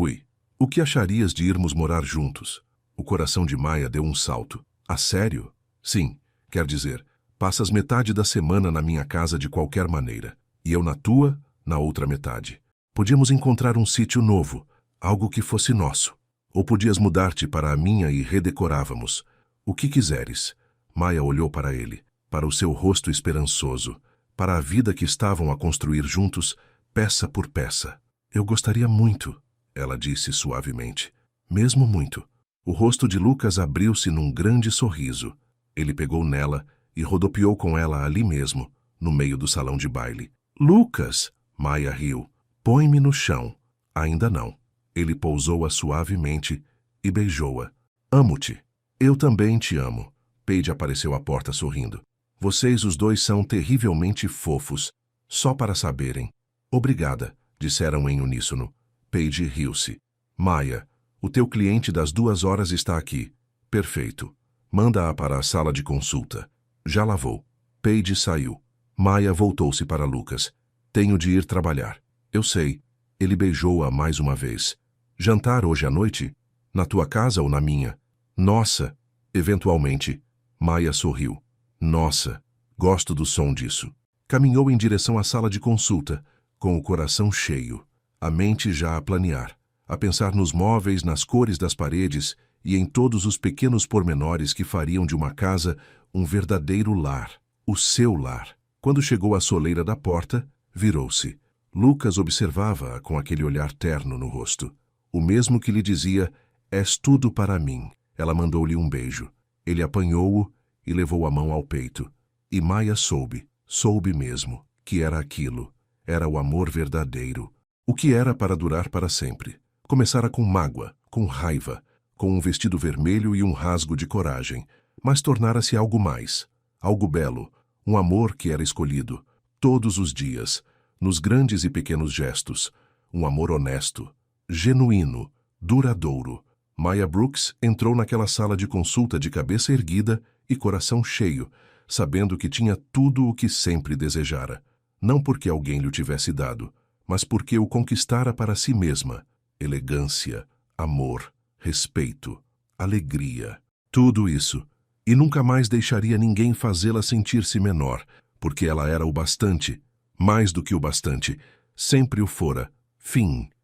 A: O que acharias de irmos morar juntos? O coração de Maia deu um salto. A sério? Sim. Quer dizer, passas metade da semana na minha casa de qualquer maneira. E eu na tua, na outra metade. Podíamos encontrar um sítio novo, algo que fosse nosso. Ou podias mudar-te para a minha e redecorávamos. O que quiseres. Maia olhou para ele, para o seu rosto esperançoso, para a vida que estavam a construir juntos, peça por peça. Eu gostaria muito, ela disse suavemente. Mesmo muito. O rosto de Lucas abriu-se num grande sorriso. Ele pegou nela e rodopiou com ela ali mesmo, no meio do salão de baile. Lucas! Maia riu. Põe-me no chão. Ainda não. Ele pousou-a suavemente e beijou-a. Amo-te. Eu também te amo. Paige apareceu à porta sorrindo. Vocês os dois são terrivelmente fofos. Só para saberem. Obrigada, disseram em uníssono. Paige riu-se. Maia, o teu cliente das 2 horas está aqui. Perfeito. Manda-a para a sala de consulta. Já lavou. Paige saiu. Maia voltou-se para Lucas. Tenho de ir trabalhar. Eu sei. Ele beijou-a mais uma vez. Jantar hoje à noite? Na tua casa ou na minha? Nossa! Eventualmente. Maia sorriu. Nossa! Gosto do som disso. Caminhou em direção à sala de consulta, com o coração cheio, a mente já a planear, a pensar nos móveis, nas cores das paredes e em todos os pequenos pormenores que fariam de uma casa um verdadeiro lar, o seu lar. Quando chegou à soleira da porta, virou-se. Lucas observava-a com aquele olhar terno no rosto. O mesmo que lhe dizia, és tudo para mim. Ela mandou-lhe um beijo. Ele apanhou-o e levou a mão ao peito. E Maia soube mesmo, que era aquilo. Era o amor verdadeiro. O que era para durar para sempre? Começara com mágoa, com raiva, com um vestido vermelho e um rasgo de coragem, mas tornara-se algo mais, algo belo, um amor que era escolhido, todos os dias, nos grandes e pequenos gestos, um amor honesto, genuíno, duradouro. Maya Brooks entrou naquela sala de consulta de cabeça erguida e coração cheio, sabendo que tinha tudo o que sempre desejara, não porque alguém lhe tivesse dado, mas porque o conquistara para si mesma. Elegância, amor, respeito, alegria, tudo isso. E nunca mais deixaria ninguém fazê-la sentir-se menor, porque ela era o bastante, mais do que o bastante, sempre o fora. Fim.